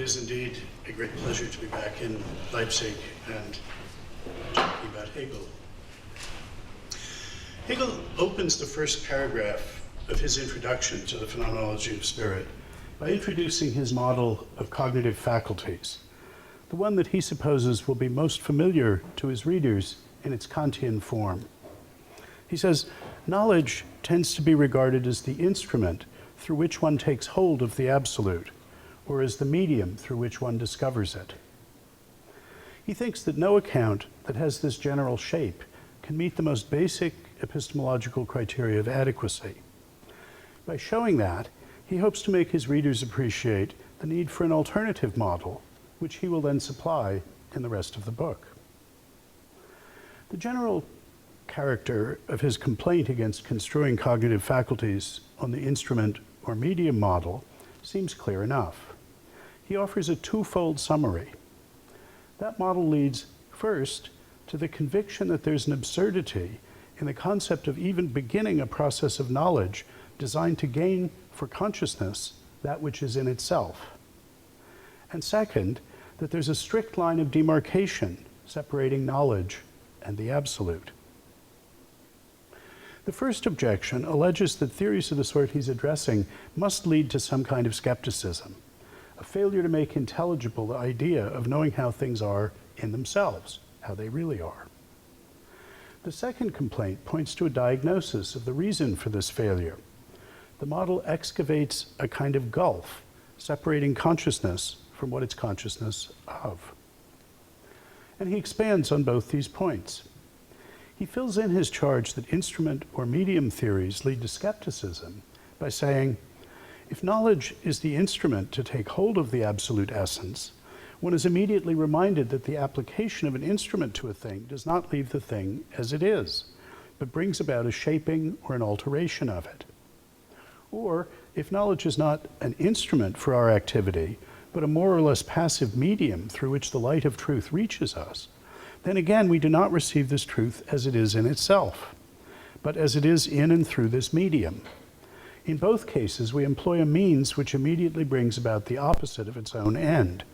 is indeed a great pleasure to be back in Leipzig and talking about Hegel. Hegel opens the first paragraph of his introduction to the phenomenology of spirit by introducing his model of cognitive faculties, the one that he supposes will be most familiar to his readers in its Kantian form. He says, knowledge tends to be regarded as the instrument through which one takes hold of the absolute, or as the medium through which one discovers it. He thinks that no account that has this general shape can meet the most basic epistemological criteria of adequacy. By showing that, he hopes to make his readers appreciate the need for an alternative model, which he will then supply in the rest of the book. The general character of his complaint against construing cognitive faculties on the instrument or medium model seems clear enough. He offers a twofold summary. That model leads, first, to the conviction that there's an absurdity in the concept of even beginning a process of knowledge designed to gain for consciousness that which is in itself. And second, that there's a strict line of demarcation separating knowledge and the absolute. The first objection alleges that theories of the sort he's addressing must lead to some kind of skepticism, a failure to make intelligible the idea of knowing how things are in themselves, how they really are. The second complaint points to a diagnosis of the reason for this failure. The model excavates a kind of gulf, separating consciousness from what it's consciousness of. And he expands on both these points. He fills in his charge that instrument or medium theories lead to skepticism by saying, if knowledge is the instrument to take hold of the absolute essence, one is immediately reminded that the application of an instrument to a thing does not leave the thing as it is, but brings about a shaping or an alteration of it. Or, if knowledge is not an instrument for our activity, but a more or less passive medium through which the light of truth reaches us, then again we do not receive this truth as it is in itself, but as it is in and through this medium. In both cases, we employ a means which immediately brings about the opposite of its own end,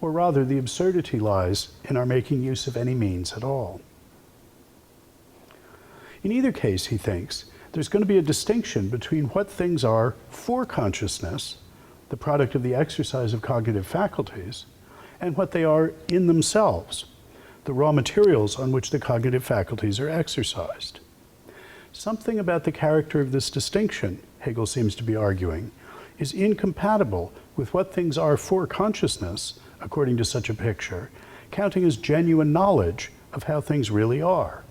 or rather the absurdity lies in our making use of any means at all. In either case, he thinks, there's going to be a distinction between what things are for consciousness, the product of the exercise of cognitive faculties, and what they are in themselves, the raw materials on which the cognitive faculties are exercised. Something about the character of this distinction, Hegel seems to be arguing, is incompatible with what things are for consciousness, according to such a picture, counting as genuine knowledge of how things really are,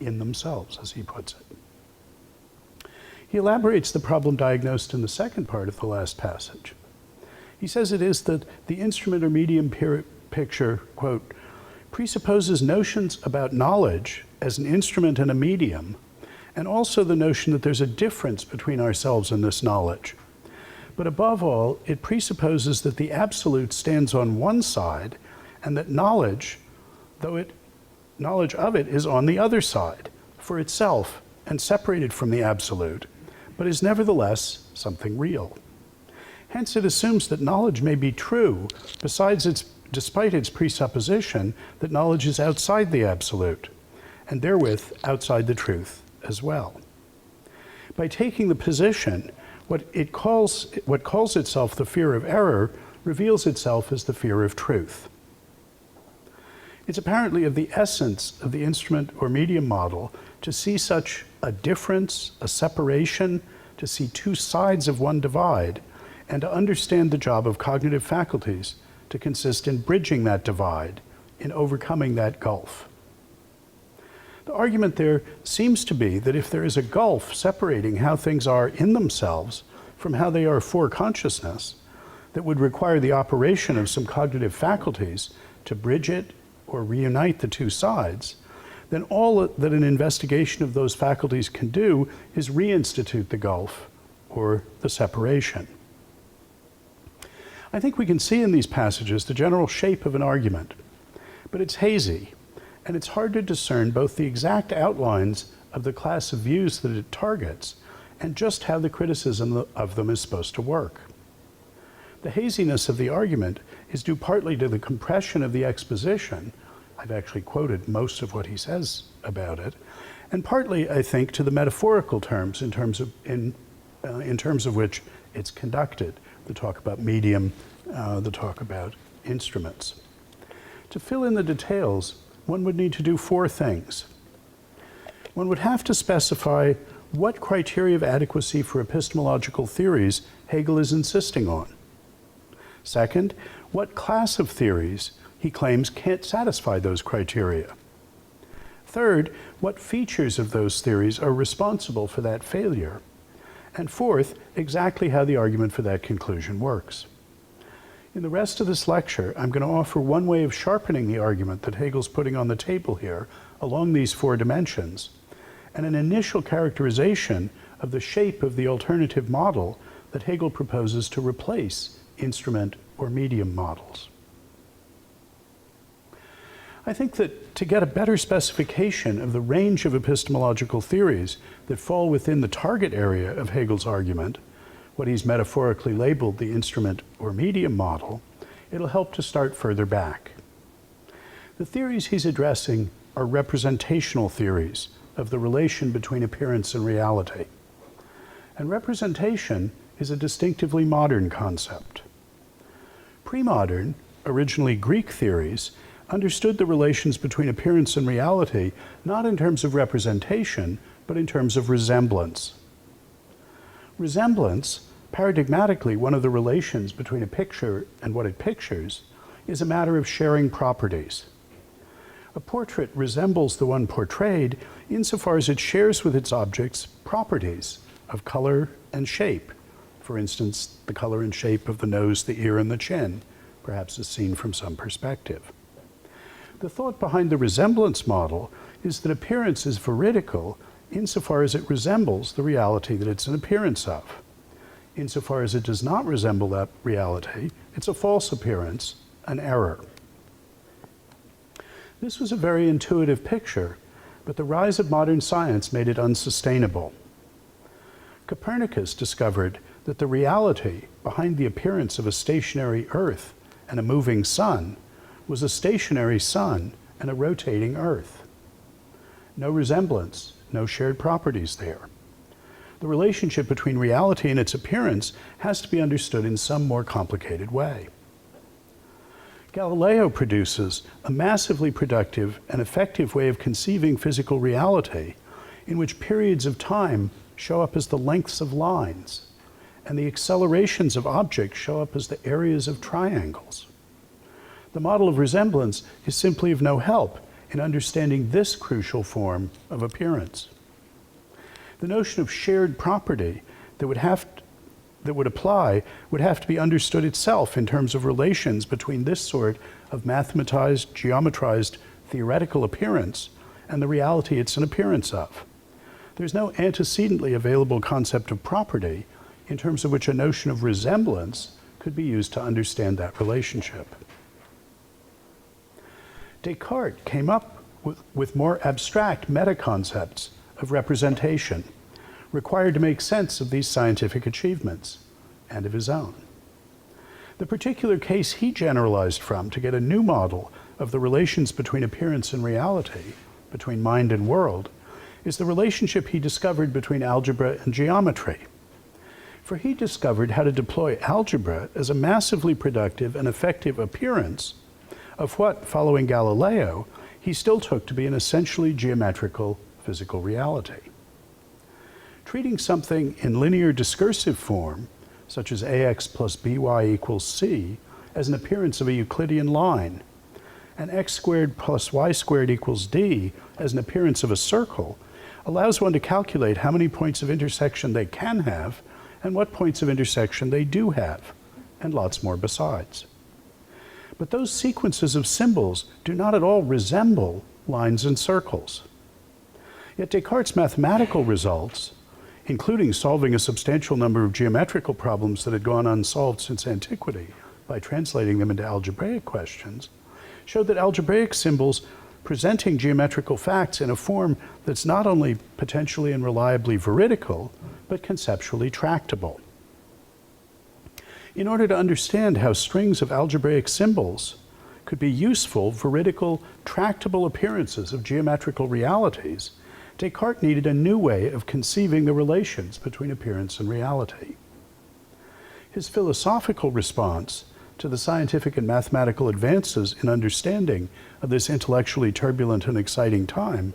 in themselves, as he puts it. He elaborates the problem diagnosed in the second part of the last passage. He says it is that the instrument or medium picture, quote, presupposes notions about knowledge as an instrument and a medium, and also the notion that there's a difference between ourselves and this knowledge. But above all, it presupposes that the absolute stands on one side, and that knowledge of it is on the other side, for itself and separated from the absolute, but is nevertheless something real. Hence, it assumes that knowledge may be true, despite its presupposition that knowledge is outside the absolute, and therewith outside the truth as well. By taking the position, what calls itself the fear of error reveals itself as the fear of truth. It's apparently of the essence of the instrument or medium model to see such a difference, a separation, to see two sides of one divide, and to understand the job of cognitive faculties to consist in bridging that divide, in overcoming that gulf. The argument there seems to be that if there is a gulf separating how things are in themselves from how they are for consciousness, that would require the operation of some cognitive faculties to bridge it or reunite the two sides, then all that an investigation of those faculties can do is reinstitute the gulf or the separation. I think we can see in these passages the general shape of an argument, but it's hazy, and it's hard to discern both the exact outlines of the class of views that it targets and just how the criticism of them is supposed to work. The haziness of the argument is due partly to the compression of the exposition. I've actually quoted most of what he says about it, and partly, I think, to the metaphorical terms in terms of which it's conducted. The talk about medium, the talk about instruments. To fill in the details, one would need to do four things. One would have to specify what criteria of adequacy for epistemological theories Hegel is insisting on. Second, what class of theories he claims can't satisfy those criteria. Third, what features of those theories are responsible for that failure. And fourth, exactly how the argument for that conclusion works. In the rest of this lecture, I'm going to offer one way of sharpening the argument that Hegel's putting on the table here along these four dimensions, and an initial characterization of the shape of the alternative model that Hegel proposes to replace instrument or medium models. I think that to get a better specification of the range of epistemological theories that fall within the target area of Hegel's argument, what he's metaphorically labeled the instrument or medium model, it'll help to start further back. The theories he's addressing are representational theories of the relation between appearance and reality. And representation is a distinctively modern concept. Pre-modern, originally Greek theories, understood the relations between appearance and reality not in terms of representation, but in terms of resemblance. Resemblance, paradigmatically one of the relations between a picture and what it pictures, is a matter of sharing properties. A portrait resembles the one portrayed insofar as it shares with its objects properties of color and shape. For instance, the color and shape of the nose, the ear, and the chin, perhaps as seen from some perspective. The thought behind the resemblance model is that appearance is veridical insofar as it resembles the reality that it's an appearance of. Insofar as it does not resemble that reality, it's a false appearance, an error. This was a very intuitive picture, but the rise of modern science made it unsustainable. Copernicus discovered that the reality behind the appearance of a stationary Earth and a moving sun was a stationary sun and a rotating Earth. No resemblance, no shared properties there. The relationship between reality and its appearance has to be understood in some more complicated way. Galileo produces a massively productive and effective way of conceiving physical reality in which periods of time show up as the lengths of lines, and the accelerations of objects show up as the areas of triangles. The model of resemblance is simply of no help in understanding this crucial form of appearance. The notion of shared property that would apply would have to be understood itself in terms of relations between this sort of mathematized, geometrized, theoretical appearance and the reality it's an appearance of. There's no antecedently available concept of property in terms of which a notion of resemblance could be used to understand that relationship. Descartes came up with more abstract meta-concepts of representation required to make sense of these scientific achievements and of his own. The particular case he generalized from to get a new model of the relations between appearance and reality, between mind and world, is the relationship he discovered between algebra and geometry. For he discovered how to deploy algebra as a massively productive and effective appearance of what, following Galileo, he still took to be an essentially geometrical physical reality. Treating something in linear discursive form, such as ax plus by equals c, as an appearance of a Euclidean line, and x squared plus y squared equals d as an appearance of a circle, allows one to calculate how many points of intersection they can have and what points of intersection they do have, and lots more besides. But those sequences of symbols do not at all resemble lines and circles. Yet Descartes' mathematical results, including solving a substantial number of geometrical problems that had gone unsolved since antiquity by translating them into algebraic questions, showed that algebraic symbols presenting geometrical facts in a form that's not only potentially and reliably veridical, but conceptually tractable. In order to understand how strings of algebraic symbols could be useful, veridical, tractable appearances of geometrical realities, Descartes needed a new way of conceiving the relations between appearance and reality. His philosophical response to the scientific and mathematical advances in understanding of this intellectually turbulent and exciting time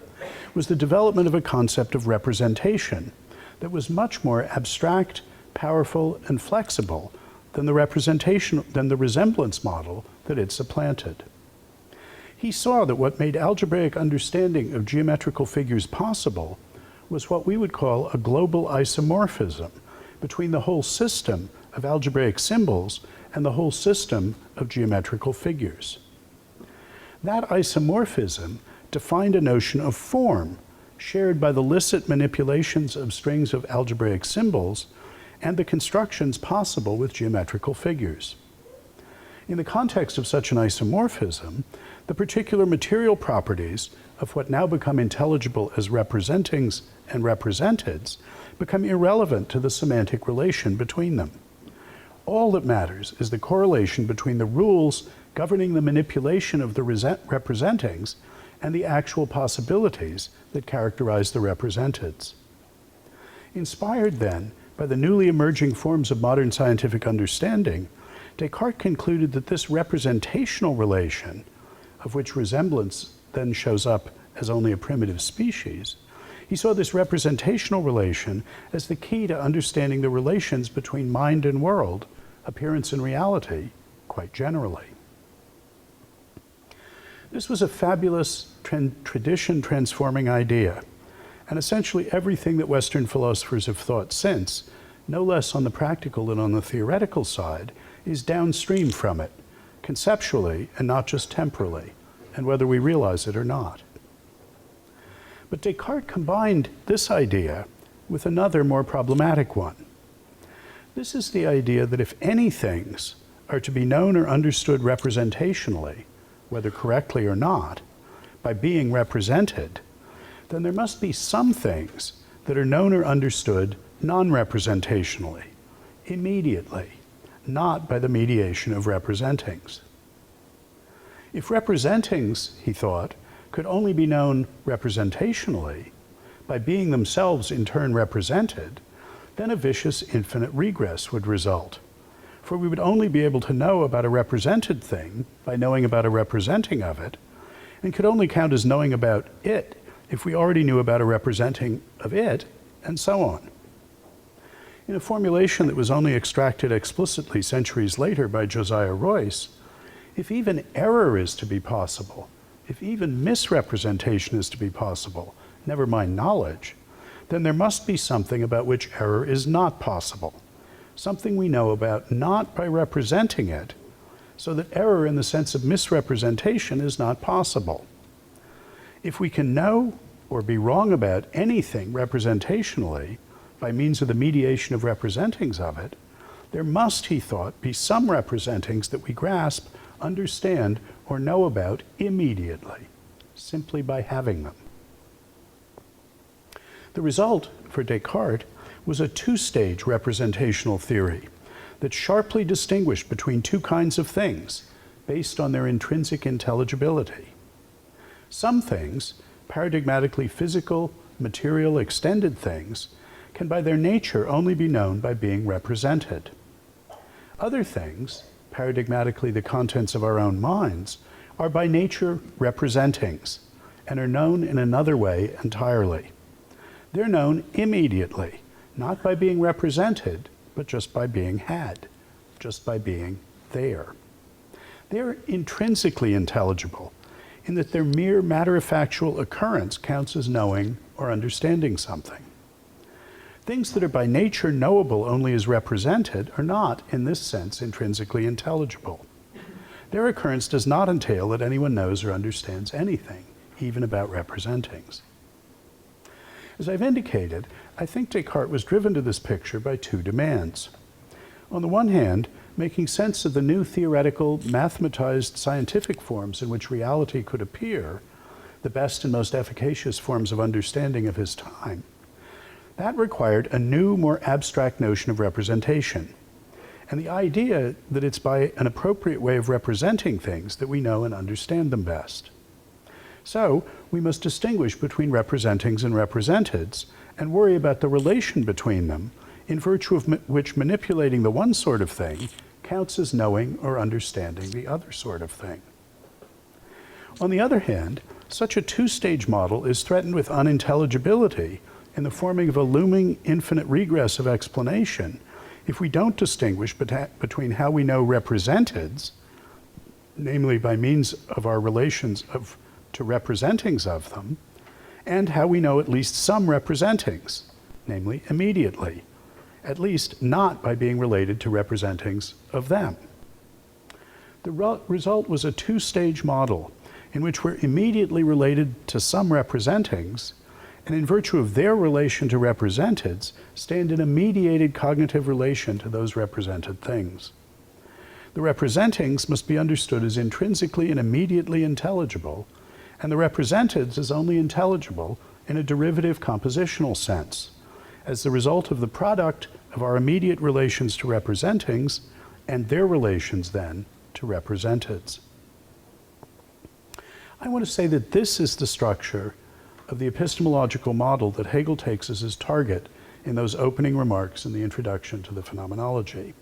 was the development of a concept of representation that was much more abstract, powerful, and flexible than the resemblance model that it supplanted. He saw that what made algebraic understanding of geometrical figures possible was what we would call a global isomorphism between the whole system of algebraic symbols and the whole system of geometrical figures. That isomorphism defined a notion of form shared by the licit manipulations of strings of algebraic symbols and the constructions possible with geometrical figures. In the context of such an isomorphism, the particular material properties of what now become intelligible as representings and representeds become irrelevant to the semantic relation between them. All that matters is the correlation between the rules governing the manipulation of the representings and the actual possibilities that characterize the representeds. Inspired then by the newly emerging forms of modern scientific understanding, Descartes concluded that this representational relation, of which resemblance then shows up as only a primitive species, he saw this representational relation as the key to understanding the relations between mind and world, appearance and reality, quite generally. This was a fabulous tradition-transforming idea, and essentially everything that Western philosophers have thought since, no less on the practical than on the theoretical side, is downstream from it, conceptually and not just temporally, and whether we realize it or not. But Descartes combined this idea with another more problematic one. This is the idea that if any things are to be known or understood representationally, whether correctly or not, by being represented, then there must be some things that are known or understood non-representationally, immediately, not by the mediation of representings. If representings, he thought, could only be known representationally, by being themselves in turn represented, then a vicious infinite regress would result. For we would only be able to know about a represented thing by knowing about a representing of it, and could only count as knowing about it if we already knew about a representing of it, and so on. In a formulation that was only extracted explicitly centuries later by Josiah Royce, if even error is to be possible, if even misrepresentation is to be possible, never mind knowledge, then there must be something about which error is not possible, something we know about not by representing it, so that error in the sense of misrepresentation is not possible. If we can know or be wrong about anything representationally by means of the mediation of representings of it, there must, he thought, be some representings that we grasp, understand, or know about immediately, simply by having them. The result for Descartes was a two-stage representational theory that sharply distinguished between two kinds of things based on their intrinsic intelligibility. Some things, paradigmatically physical, material, extended things, can by their nature only be known by being represented. Other things, paradigmatically the contents of our own minds, are by nature representings and are known in another way entirely. They're known immediately, not by being represented, but just by being had, just by being there. They're intrinsically intelligible in that their mere matter-of-factual occurrence counts as knowing or understanding something. Things that are by nature knowable only as represented are not, in this sense, intrinsically intelligible. Their occurrence does not entail that anyone knows or understands anything, even about representings. As I've indicated, I think Descartes was driven to this picture by two demands. On the one hand, making sense of the new theoretical, mathematized scientific forms in which reality could appear, the best and most efficacious forms of understanding of his time. That required a new, more abstract notion of representation. and the idea that it's by an appropriate way of representing things that we know and understand them best. So, we must distinguish between representings and representeds, and worry about the relation between them, in virtue of which manipulating the one sort of thing counts as knowing or understanding the other sort of thing. On the other hand, such a two-stage model is threatened with unintelligibility in the forming of a looming infinite regress of explanation if we don't distinguish between how we know representeds, namely by means of our relations to representings of them, and how we know at least some representings, namely immediately, at least not by being related to representings of them. The result was a two-stage model in which we're immediately related to some representings, and in virtue of their relation to representeds, stand in a mediated cognitive relation to those represented things. The representings must be understood as intrinsically and immediately intelligible, and the representeds as only intelligible in a derivative compositional sense, as the result of the product of our immediate relations to representings and their relations then to representeds. I want to say that this is the structure of the epistemological model that Hegel takes as his target in those opening remarks in the introduction to the phenomenology.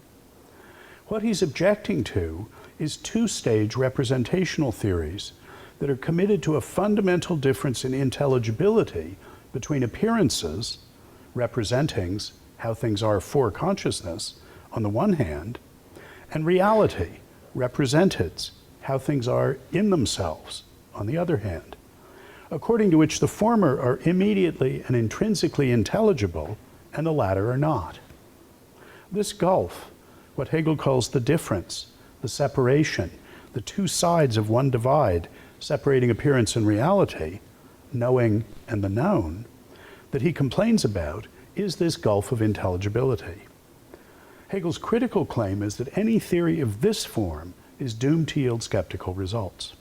What he's objecting to is two-stage representational theories that are committed to a fundamental difference in intelligibility between appearances, representings, how things are for consciousness, on the one hand, and reality, representeds, how things are in themselves, on the other hand, according to which the former are immediately and intrinsically intelligible, and the latter are not. This gulf, what Hegel calls the difference, the separation, the two sides of one divide, separating appearance and reality, knowing and the known, that he complains about, is this gulf of intelligibility. Hegel's critical claim is that any theory of this form is doomed to yield skeptical results.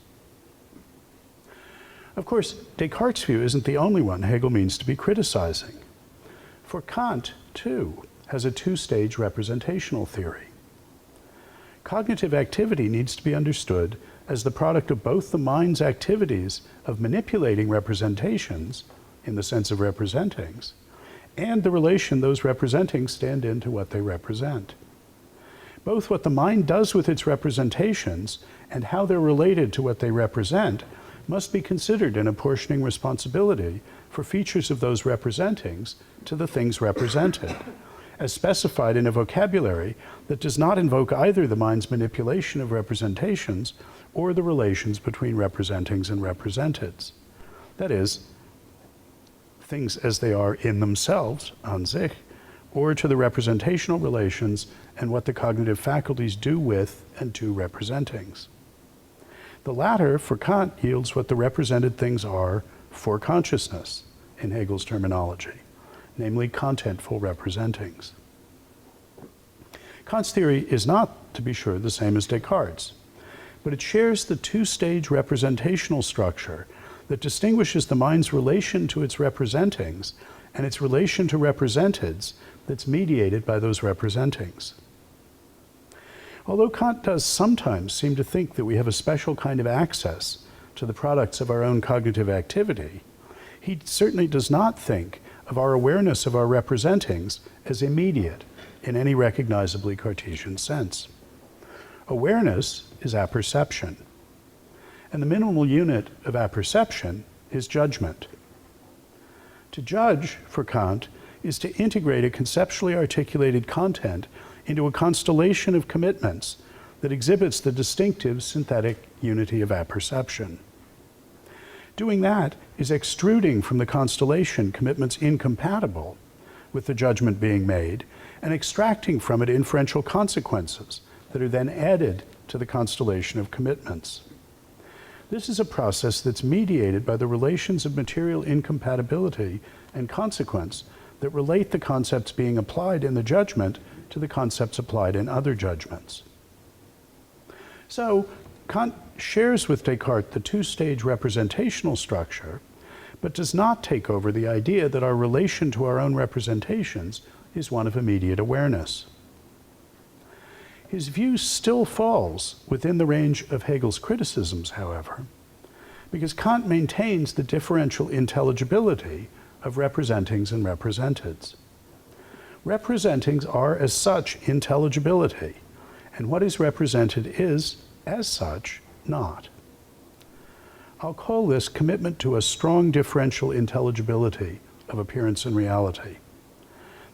Of course, Descartes' view isn't the only one Hegel means to be criticizing. For Kant, too, has a two-stage representational theory. Cognitive activity needs to be understood as the product of both the mind's activities of manipulating representations, in the sense of representings, and the relation those representings stand in to what they represent. Both what the mind does with its representations and how they're related to what they represent must be considered in apportioning responsibility for features of those representings to the things represented, as specified in a vocabulary that does not invoke either the mind's manipulation of representations or the relations between representings and representeds. That is, things as they are in themselves, an sich, or to the representational relations and what the cognitive faculties do with and to representings. The latter, for Kant, yields what the represented things are for consciousness, in Hegel's terminology, namely contentful representings. Kant's theory is not, to be sure, the same as Descartes', but it shares the two-stage representational structure that distinguishes the mind's relation to its representings and its relation to representeds that's mediated by those representings. Although Kant does sometimes seem to think that we have a special kind of access to the products of our own cognitive activity, he certainly does not think of our awareness of our representings as immediate in any recognizably Cartesian sense. Awareness is apperception, and the minimal unit of apperception is judgment. To judge, for Kant, is to integrate a conceptually articulated content into a constellation of commitments that exhibits the distinctive synthetic unity of apperception. Doing that is extruding from the constellation commitments incompatible with the judgment being made and extracting from it inferential consequences that are then added to the constellation of commitments. This is a process that's mediated by the relations of material incompatibility and consequence that relate the concepts being applied in the judgment to the concepts applied in other judgments. So, Kant shares with Descartes the two-stage representational structure, but does not take over the idea that our relation to our own representations is one of immediate awareness. His view still falls within the range of Hegel's criticisms, however, because Kant maintains the differential intelligibility of representings and representeds. Representings are, as such, intelligibility, and what is represented is, as such, not. I'll call this commitment to a strong differential intelligibility of appearance and reality.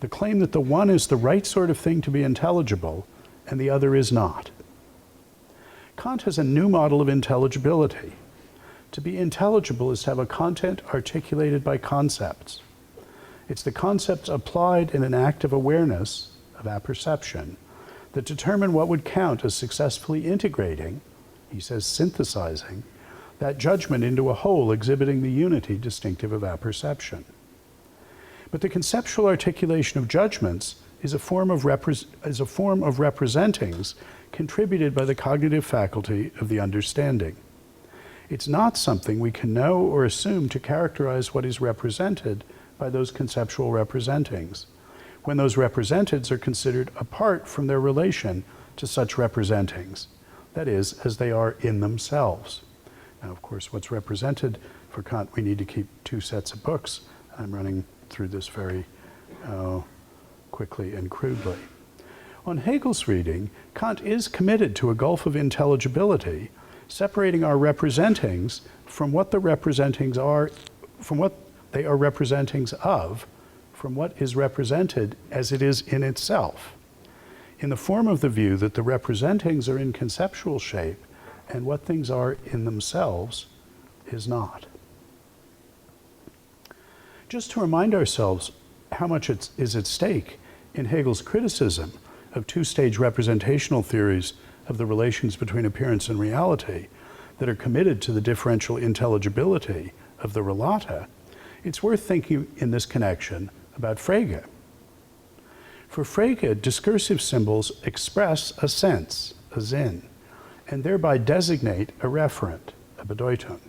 The claim that the one is the right sort of thing to be intelligible and the other is not. Kant has a new model of intelligibility. To be intelligible is to have a content articulated by concepts. It's the concepts applied in an act of awareness, of apperception, that determine what would count as successfully integrating, he says synthesizing, that judgment into a whole exhibiting the unity distinctive of apperception. But the conceptual articulation of judgments is a form of representings contributed by the cognitive faculty of the understanding. It's not something we can know or assume to characterize what is represented by those conceptual representings, when those representeds are considered apart from their relation to such representings, that is, as they are in themselves. Now, of course, what's represented for Kant, we need to keep two sets of books. I'm running through this very quickly and crudely. On Hegel's reading, Kant is committed to a gulf of intelligibility, separating our representings from what the representings are, from what they are representings of, from what is represented as it is in itself, in the form of the view that the representings are in conceptual shape and what things are in themselves is not. Just to remind ourselves how much is at stake in Hegel's criticism of two-stage representational theories of the relations between appearance and reality that are committed to the differential intelligibility of the relata, it's worth thinking in this connection about Frege. For Frege, discursive symbols express a sense, a Sinn, and thereby designate a referent, a Bedeutung.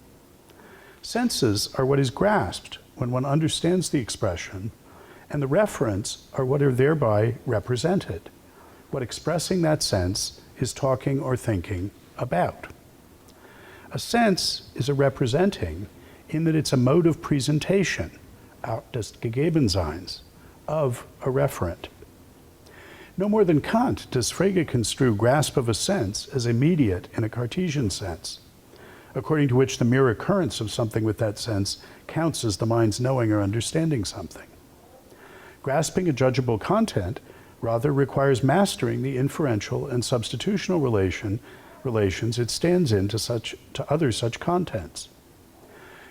Senses are what is grasped when one understands the expression, and the referents are what are thereby represented, what expressing that sense is talking or thinking about. A sense is a representing in that it's a mode of presentation, des Gegebenseins, of a referent. No more than Kant does Frege construe grasp of a sense as immediate in a Cartesian sense, according to which the mere occurrence of something with that sense counts as the mind's knowing or understanding something. Grasping a judgeable content rather requires mastering the inferential and substitutional relations it stands in to other such contents.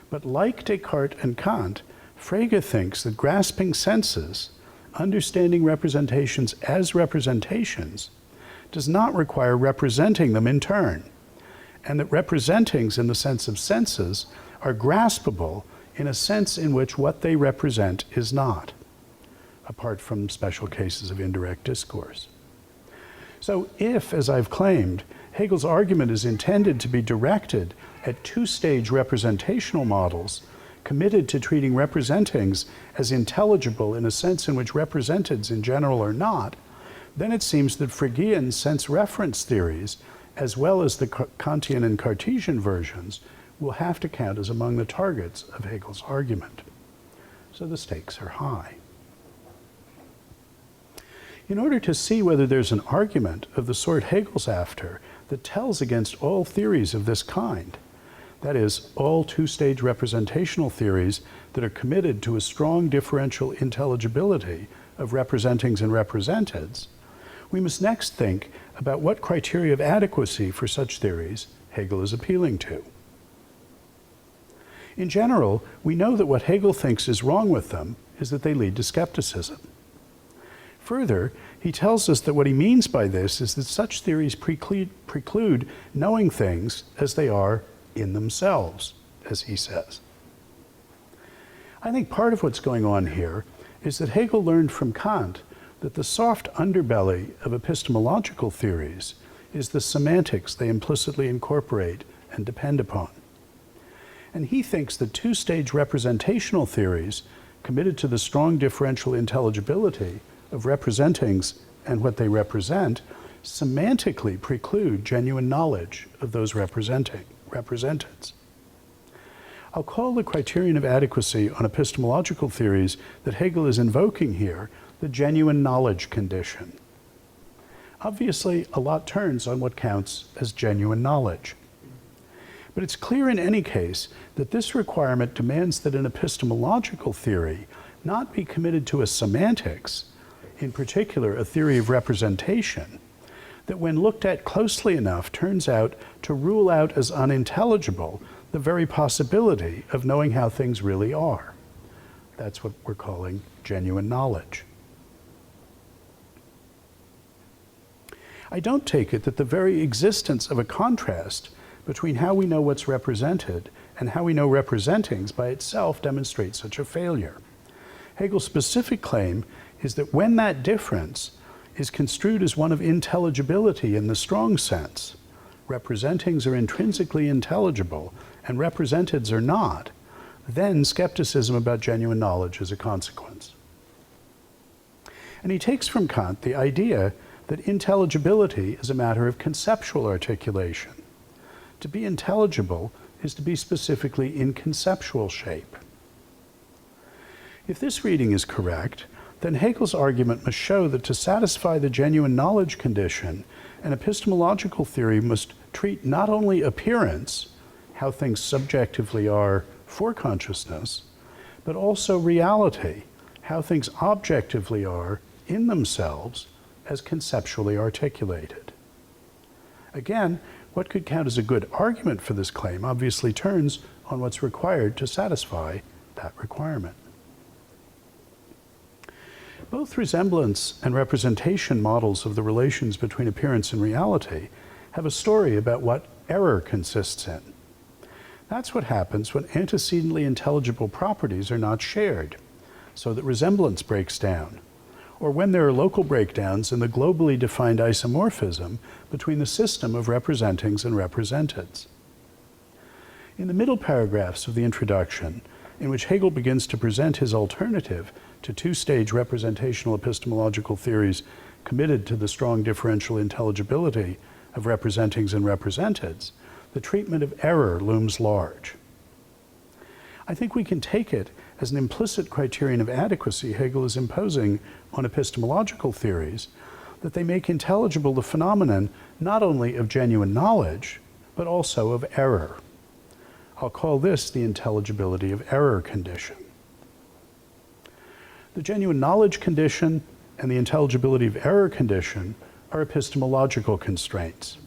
But like Descartes and Kant, Frege thinks that grasping senses, understanding representations as representations, does not require representing them in turn, and that representings in the sense of senses are graspable in a sense in which what they represent is not, apart from special cases of indirect discourse. So if, as I've claimed, Hegel's argument is intended to be directed at two-stage representational models committed to treating representings as intelligible in a sense in which representeds in general are not, then it seems that Fregean sense-reference theories, as well as the Kantian and Cartesian versions, will have to count as among the targets of Hegel's argument. So the stakes are high. In order to see whether there's an argument of the sort Hegel's after that tells against all theories of this kind, that is, all two-stage representational theories that are committed to a strong differential intelligibility of representings and representeds, we must next think about what criteria of adequacy for such theories Hegel is appealing to. In general, we know that what Hegel thinks is wrong with them is that they lead to skepticism. Further, he tells us that what he means by this is that such theories preclude knowing things as they are in themselves, as he says. I think part of what's going on here is that Hegel learned from Kant that the soft underbelly of epistemological theories is the semantics they implicitly incorporate and depend upon. And he thinks that two-stage representational theories committed to the strong differential intelligibility of representings and what they represent semantically preclude genuine knowledge of those representeds. I'll call the criterion of adequacy on epistemological theories that Hegel is invoking here the genuine knowledge condition. Obviously, a lot turns on what counts as genuine knowledge. But it's clear in any case that this requirement demands that an epistemological theory not be committed to a semantics, in particular a theory of representation, that when looked at closely enough turns out to rule out as unintelligible the very possibility of knowing how things really are. That's what we're calling genuine knowledge. I don't take it that the very existence of a contrast between how we know what's represented and how we know representings by itself demonstrates such a failure. Hegel's specific claim is that when that difference is construed as one of intelligibility in the strong sense, representings are intrinsically intelligible and representeds are not, then skepticism about genuine knowledge is a consequence. And he takes from Kant the idea that intelligibility is a matter of conceptual articulation. To be intelligible is to be specifically in conceptual shape. If this reading is correct, then Hegel's argument must show that to satisfy the genuine knowledge condition, an epistemological theory must treat not only appearance, how things subjectively are for consciousness, but also reality, how things objectively are in themselves as conceptually articulated. Again, what could count as a good argument for this claim obviously turns on what's required to satisfy that requirement. Both resemblance and representation models of the relations between appearance and reality have a story about what error consists in. That's what happens when antecedently intelligible properties are not shared, so that resemblance breaks down, or when there are local breakdowns in the globally defined isomorphism between the system of representings and representeds. In the middle paragraphs of the introduction, in which Hegel begins to present his alternative to two-stage representational epistemological theories committed to the strong differential intelligibility of representings and representeds, the treatment of error looms large. I think we can take it as an implicit criterion of adequacy Hegel is imposing on epistemological theories that they make intelligible the phenomenon not only of genuine knowledge, but also of error. I'll call this the intelligibility of error condition. The genuine knowledge condition and the intelligibility of error condition are epistemological constraints.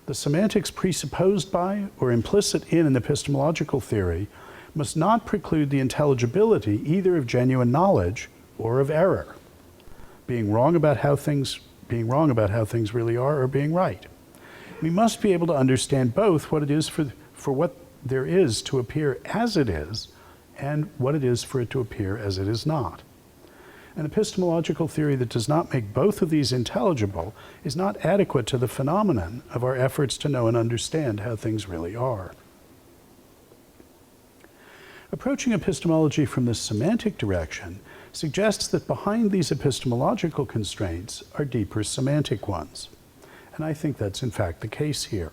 The semantics presupposed by or implicit in an epistemological theory must not preclude the intelligibility either of genuine knowledge or of error, being wrong about how things really are or being right. We must be able to understand both what it is for what there is to appear as it is and what it is for it to appear as it is not. An epistemological theory that does not make both of these intelligible is not adequate to the phenomenon of our efforts to know and understand how things really are. Approaching epistemology from this semantic direction suggests that behind these epistemological constraints are deeper semantic ones. And I think that's in fact the case here.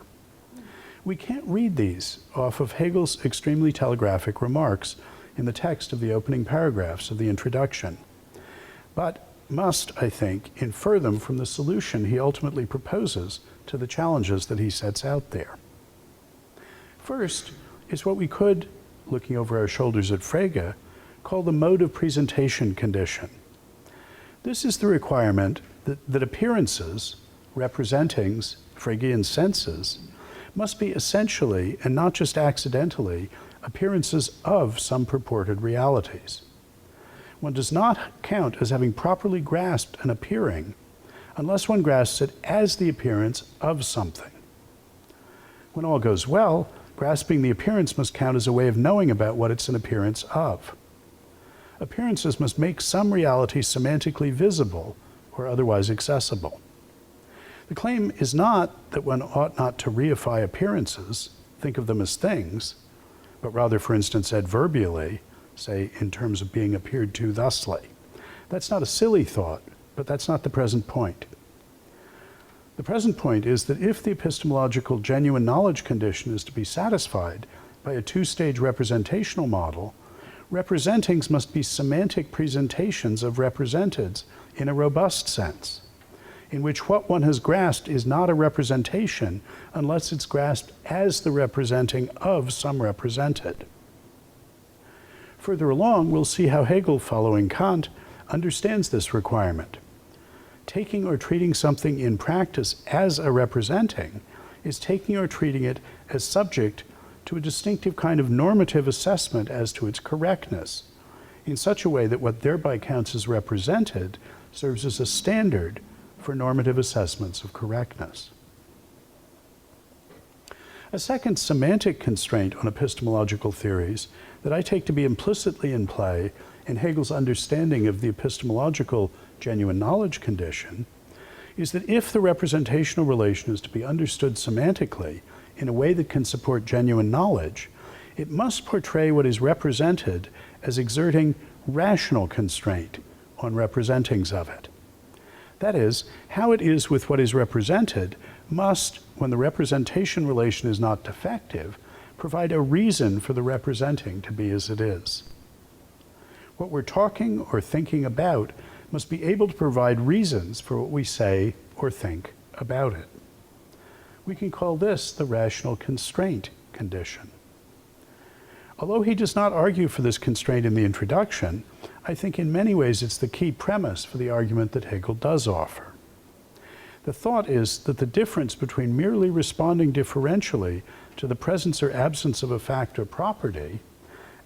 We can't read these off of Hegel's extremely telegraphic remarks in the text of the opening paragraphs of the introduction, but must, I think, infer them from the solution he ultimately proposes to the challenges that he sets out there. First is what we could, looking over our shoulders at Frege, call the mode of presentation condition. This is the requirement that appearances, representings, Fregean senses, must be essentially, and not just accidentally, appearances of some purported realities. One does not count as having properly grasped an appearing unless one grasps it as the appearance of something. When all goes well, grasping the appearance must count as a way of knowing about what it's an appearance of. Appearances must make some reality semantically visible or otherwise accessible. The claim is not that one ought not to reify appearances, think of them as things, but rather, for instance, adverbially, say in terms of being appeared to thusly. That's not a silly thought, but that's not the present point. The present point is that if the epistemological genuine knowledge condition is to be satisfied by a two-stage representational model, representings must be semantic presentations of representeds in a robust sense, in which what one has grasped is not a representation unless it's grasped as the representing of some represented. Further along, we'll see how Hegel, following Kant, understands this requirement. Taking or treating something in practice as a representing is taking or treating it as subject to a distinctive kind of normative assessment as to its correctness, in such a way that what thereby counts as represented serves as a standard for normative assessments of correctness. A second semantic constraint on epistemological theories that I take to be implicitly in play in Hegel's understanding of the epistemological genuine knowledge condition is that if the representational relation is to be understood semantically in a way that can support genuine knowledge, it must portray what is represented as exerting rational constraint on representings of it. That is, how it is with what is represented must, when the representation relation is not defective, provide a reason for the representing to be as it is. What we're talking or thinking about must be able to provide reasons for what we say or think about it. We can call this the rational constraint condition. Although he does not argue for this constraint in the introduction, I think in many ways it's the key premise for the argument that Hegel does offer. The thought is that the difference between merely responding differentially to the presence or absence of a fact or property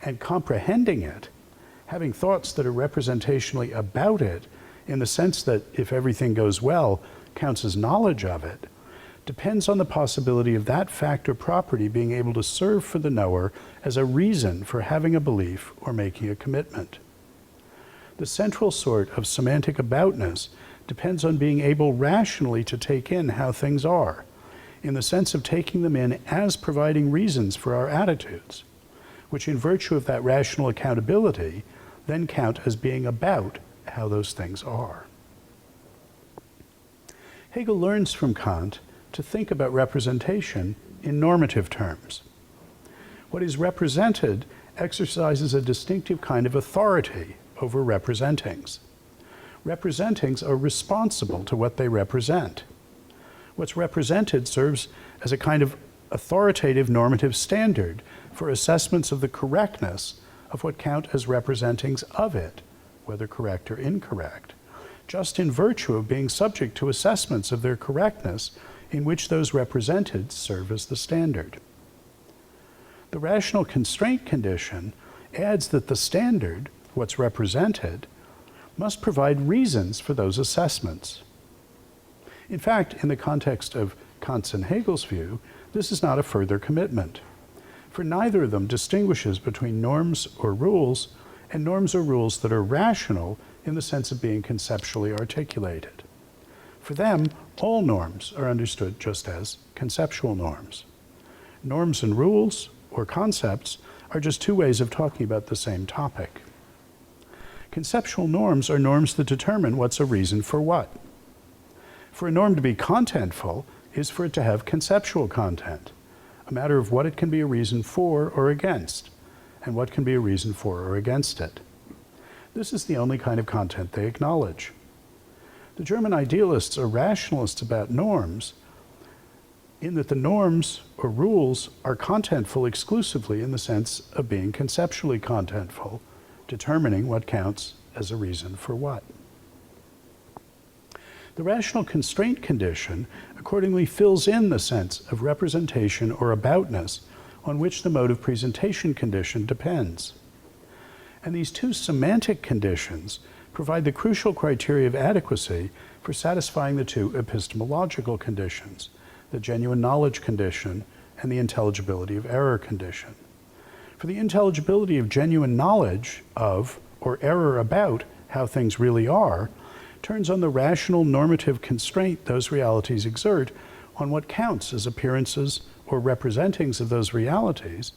and comprehending it, having thoughts that are representationally about it in the sense that if everything goes well, counts as knowledge of it, depends on the possibility of that fact or property being able to serve for the knower as a reason for having a belief or making a commitment. The central sort of semantic aboutness depends on being able rationally to take in how things are, in the sense of taking them in as providing reasons for our attitudes, which in virtue of that rational accountability then count as being about how those things are. Hegel learns from Kant to think about representation in normative terms. What is represented exercises a distinctive kind of authority over representings. Representings are responsible to what they represent. What's represented serves as a kind of authoritative normative standard for assessments of the correctness of what count as representings of it, whether correct or incorrect, just in virtue of being subject to assessments of their correctness in which those represented serve as the standard. The rational constraint condition adds that the standard, what's represented, must provide reasons for those assessments. In fact, in the context of Kant's and Hegel's view, this is not a further commitment, for neither of them distinguishes between norms or rules and norms or rules that are rational in the sense of being conceptually articulated. For them, all norms are understood just as conceptual norms. Norms and rules, or concepts, are just two ways of talking about the same topic. Conceptual norms are norms that determine what's a reason for what. For a norm to be contentful is for it to have conceptual content, a matter of what it can be a reason for or against, and what can be a reason for or against it. This is the only kind of content they acknowledge. The German idealists are rationalists about norms, in that the norms or rules are contentful exclusively in the sense of being conceptually contentful, determining what counts as a reason for what. The rational constraint condition accordingly fills in the sense of representation or aboutness on which the mode of presentation condition depends. And these two semantic conditions provide the crucial criteria of adequacy for satisfying the two epistemological conditions, the genuine knowledge condition and the intelligibility of error condition. For the intelligibility of genuine knowledge of, or error about, how things really are, turns on the rational normative constraint those realities exert on what counts as appearances or representings of those realities,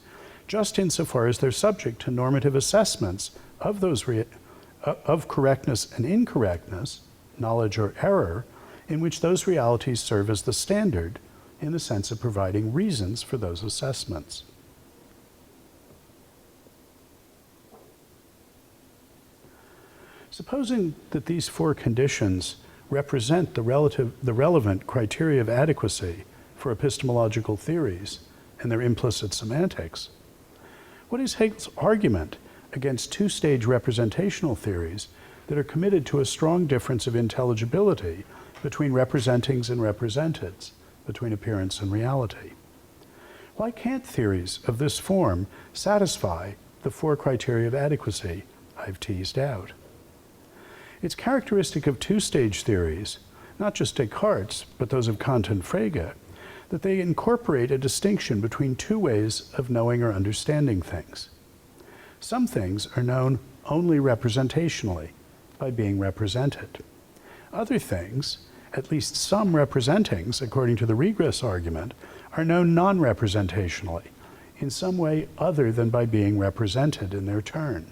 just insofar as they're subject to normative assessments of those of correctness and incorrectness, knowledge or error, in which those realities serve as the standard in the sense of providing reasons for those assessments. Supposing that these four conditions represent the relevant criteria of adequacy for epistemological theories and their implicit semantics, what is Hegel's argument against two-stage representational theories that are committed to a strong difference of intelligibility between representings and representeds, between appearance and reality? Why can't theories of this form satisfy the four criteria of adequacy I've teased out? It's characteristic of two-stage theories, not just Descartes, but those of Kant and Frege, that they incorporate a distinction between two ways of knowing or understanding things. Some things are known only representationally, by being represented. Other things, at least some representings, according to the regress argument, are known non-representationally, in some way other than by being represented in their turn.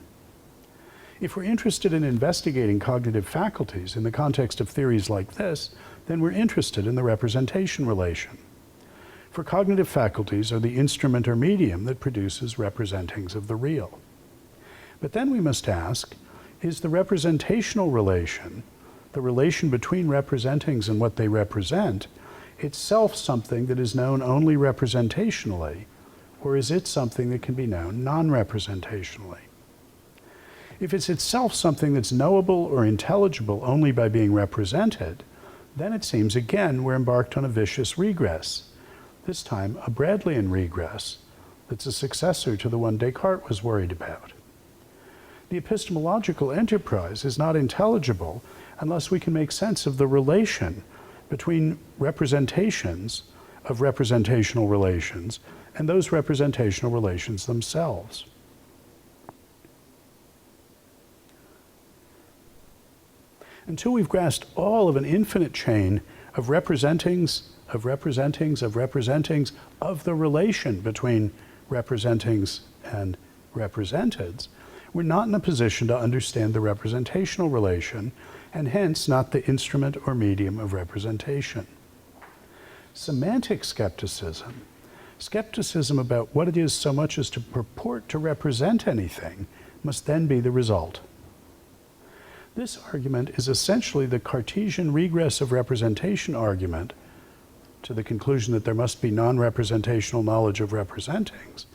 If we're interested in investigating cognitive faculties in the context of theories like this, then we're interested in the representation relation. For cognitive faculties are the instrument or medium that produces representings of the real. But then we must ask, is the representational relation, the relation between representings and what they represent, itself something that is known only representationally, or is it something that can be known non-representationally? If it's itself something that's knowable or intelligible only by being represented, then it seems again we're embarked on a vicious regress, this time a Bradleyan regress that's a successor to the one Descartes was worried about. The epistemological enterprise is not intelligible unless we can make sense of the relation between representations of representational relations and those representational relations themselves. Until we've grasped all of an infinite chain of representings, of representings, of representings, of the relation between representings and representeds, we're not in a position to understand the representational relation, and hence not the instrument or medium of representation. Semantic skepticism, skepticism about what it is so much as to purport to represent anything, must then be the result. This argument is essentially the Cartesian regress of representation argument to the conclusion that there must be non-representational knowledge of representings,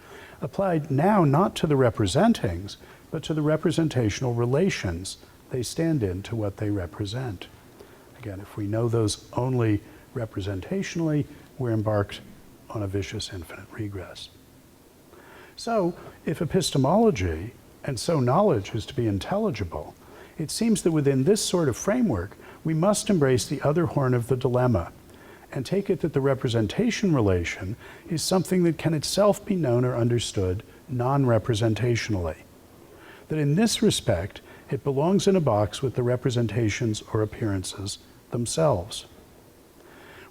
applied now not to the representings, but to the representational relations they stand in to what they represent. Again, if we know those only representationally, we're embarked on a vicious infinite regress. So, if epistemology, and so knowledge, is to be intelligible, it seems that within this sort of framework, we must embrace the other horn of the dilemma and take it that the representation relation is something that can itself be known or understood non-representationally. That in this respect, it belongs in a box with the representations or appearances themselves.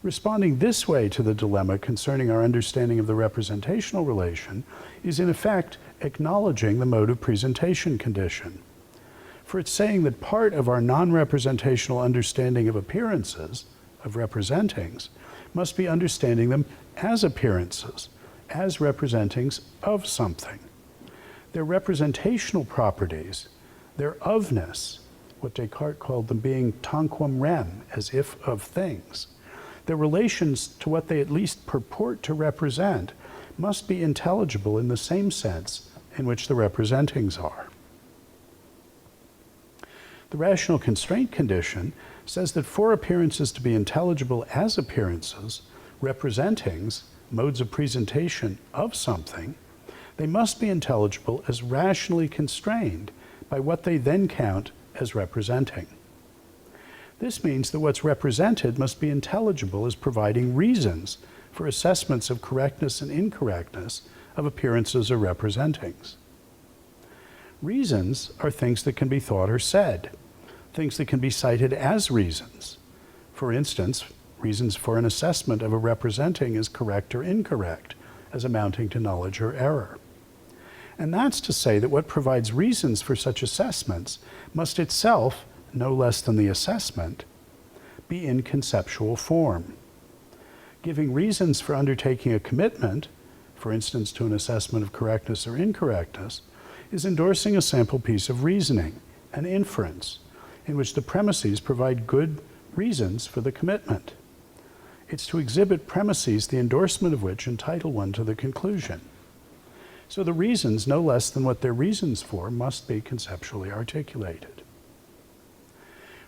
Responding this way to the dilemma concerning our understanding of the representational relation is in effect acknowledging the mode of presentation condition. For it's saying that part of our non-representational understanding of appearances, of representings, must be understanding them as appearances, as representings of something. Their representational properties, their ofness, what Descartes called them being tanquam rem, as if of things, their relations to what they at least purport to represent must be intelligible in the same sense in which the representings are. The rational constraint condition says that for appearances to be intelligible as appearances, representings, modes of presentation of something, they must be intelligible as rationally constrained by what they then count as representing. This means that what's represented must be intelligible as providing reasons for assessments of correctness and incorrectness of appearances or representings. Reasons are things that can be thought or said, things that can be cited as reasons. For instance, reasons for an assessment of a representing as correct or incorrect, as amounting to knowledge or error. And that's to say that what provides reasons for such assessments must itself, no less than the assessment, be in conceptual form. Giving reasons for undertaking a commitment, for instance to an assessment of correctness or incorrectness, is endorsing a sample piece of reasoning, an inference, in which the premises provide good reasons for the commitment. It's to exhibit premises the endorsement of which entitle one to the conclusion. So the reasons, no less than what they're reasons for, must be conceptually articulated.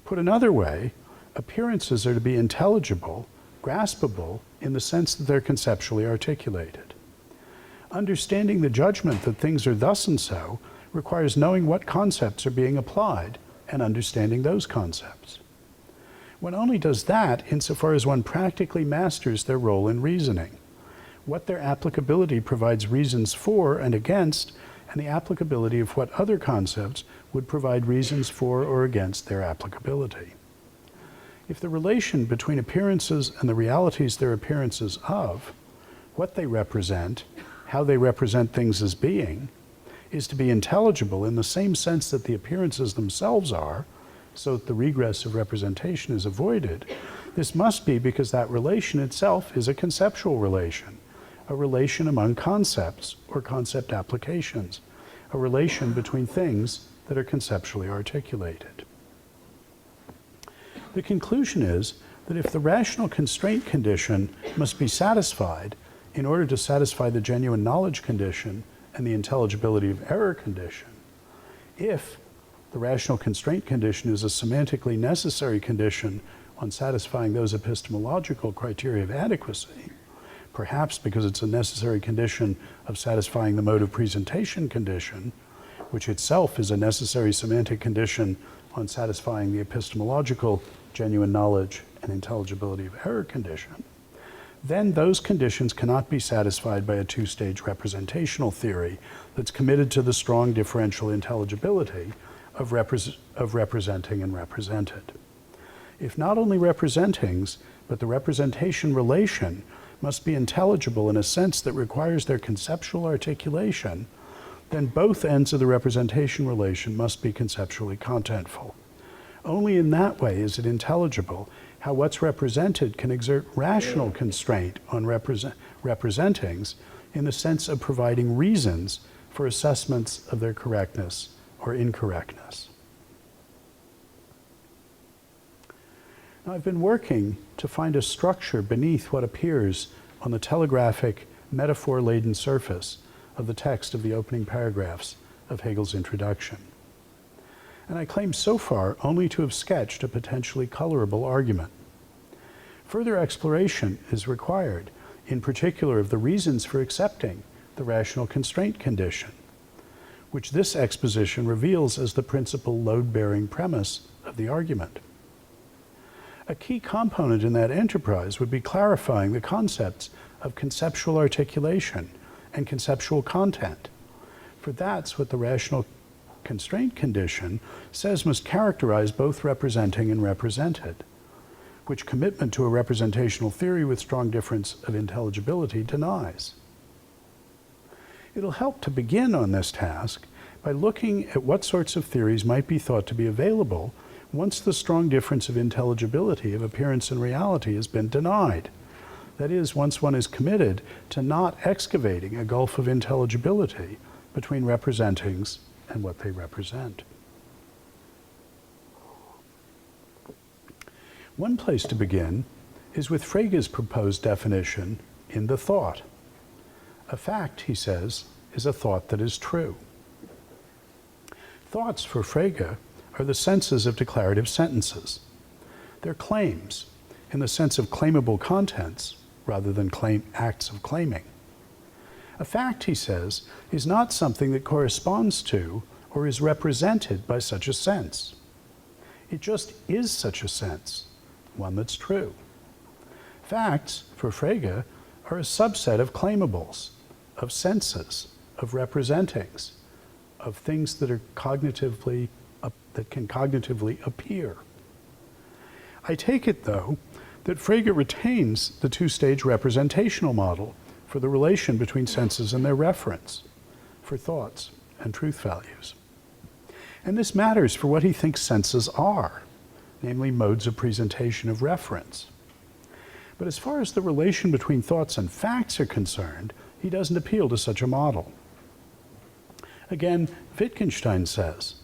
Put another way, appearances are to be intelligible, graspable, in the sense that they're conceptually articulated. Understanding the judgment that things are thus and so requires knowing what concepts are being applied and understanding those concepts. One only does that insofar as one practically masters their role in reasoning, what their applicability provides reasons for and against, and the applicability of what other concepts would provide reasons for or against their applicability. If the relation between appearances and the realities they're appearances of, what they represent, how they represent things as being, is to be intelligible in the same sense that the appearances themselves are, so that the regress of representation is avoided, this must be because that relation itself is a conceptual relation, a relation among concepts or concept applications, a relation between things that are conceptually articulated. The conclusion is that if the rational constraint condition must be satisfied in order to satisfy the genuine knowledge condition and the intelligibility of error condition, if the rational constraint condition is a semantically necessary condition on satisfying those epistemological criteria of adequacy, perhaps because it's a necessary condition of satisfying the mode of presentation condition, which itself is a necessary semantic condition on satisfying the epistemological genuine knowledge and intelligibility of error condition, then those conditions cannot be satisfied by a two-stage representational theory that's committed to the strong differential intelligibility of representing and represented. If not only representings, but the representation relation must be intelligible in a sense that requires their conceptual articulation, then both ends of the representation relation must be conceptually contentful. Only in that way is it intelligible how what's represented can exert rational constraint on representings in the sense of providing reasons for assessments of their correctness or incorrectness. Now, I've been working to find a structure beneath what appears on the telegraphic, metaphor-laden surface of the text of the opening paragraphs of Hegel's introduction. And I claim so far only to have sketched a potentially colorable argument. Further exploration is required, in particular of the reasons for accepting the rational constraint condition, which this exposition reveals as the principal load-bearing premise of the argument. A key component in that enterprise would be clarifying the concepts of conceptual articulation and conceptual content, for that's what the rational constraint condition says must characterize both representing and represented, which commitment to a representational theory with strong difference of intelligibility denies. It'll help to begin on this task by looking at what sorts of theories might be thought to be available once the strong difference of intelligibility of appearance and reality has been denied. That is, once one is committed to not excavating a gulf of intelligibility between representings and what they represent. One place to begin is with Frege's proposed definition in the thought. A fact, he says, is a thought that is true. Thoughts, for Frege, are the senses of declarative sentences. They're claims, in the sense of claimable contents, rather than acts of claiming. A fact, he says, is not something that corresponds to or is represented by such a sense. It just is such a sense, one that's true. Facts, for Frege, are a subset of claimables, of senses, of representings, of things that are cognitively that can cognitively appear. I take it, though, that Frege retains the two-stage representational model for the relation between senses and their reference, for thoughts and truth values. And this matters for what he thinks senses are, namely modes of presentation of reference. But as far as the relation between thoughts and facts are concerned, he doesn't appeal to such a model. Again, Wittgenstein says,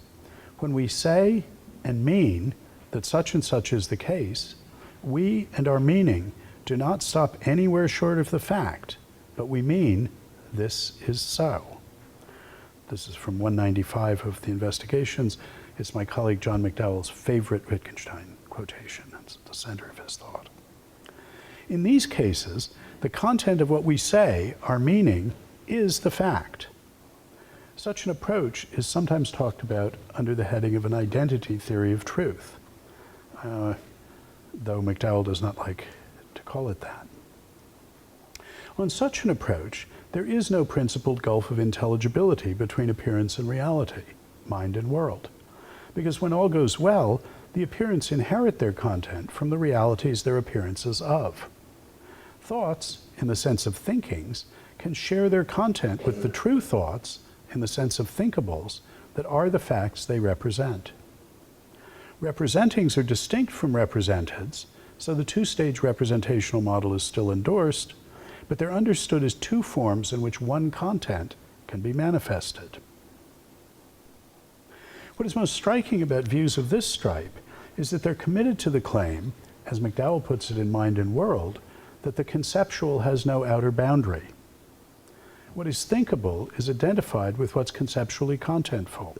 when we say and mean that such and such is the case, we and our meaning do not stop anywhere short of the fact, but we mean this is so. This is from 195 of the Investigations. It's my colleague John McDowell's favorite Wittgenstein quotation. That's at the center of his thought. In these cases, the content of what we say, our meaning, is the fact. Such an approach is sometimes talked about under the heading of an identity theory of truth, though McDowell does not like to call it that. On such an approach, there is no principled gulf of intelligibility between appearance and reality, mind and world, because when all goes well, the appearance inherit their content from the realities they're appearances of. Thoughts, in the sense of thinkings, can share their content with the true thoughts, in the sense of thinkables, that are the facts they represent. Representings are distinct from representeds, so the two-stage representational model is still endorsed, but they're understood as two forms in which one content can be manifested. What is most striking about views of this stripe is that they're committed to the claim, as McDowell puts it in Mind and World, that the conceptual has no outer boundary. What is thinkable is identified with what's conceptually contentful.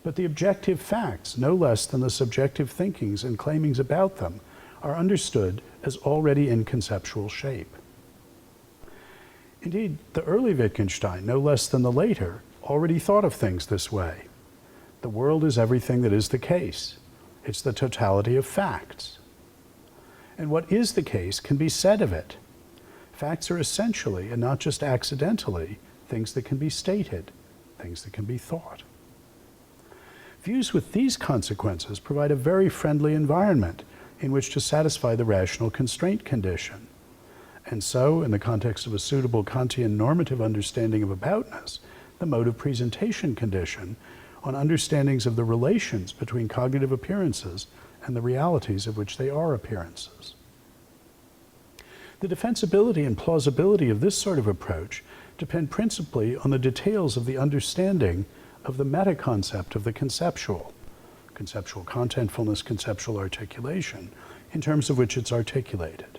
But the objective facts, no less than the subjective thinkings and claimings about them, are understood as already in conceptual shape. Indeed, the early Wittgenstein, no less than the later, already thought of things this way. The world is everything that is the case. It's the totality of facts. And what is the case can be said of it. Facts are essentially, and not just accidentally, things that can be stated, things that can be thought. Views with these consequences provide a very friendly environment in which to satisfy the rational constraint condition. And so, in the context of a suitable Kantian normative understanding of aboutness, the mode of presentation condition on understandings of the relations between cognitive appearances and the realities of which they are appearances. The defensibility and plausibility of this sort of approach depend principally on the details of the understanding of the meta-concept of the conceptual contentfulness, conceptual articulation, in terms of which it's articulated.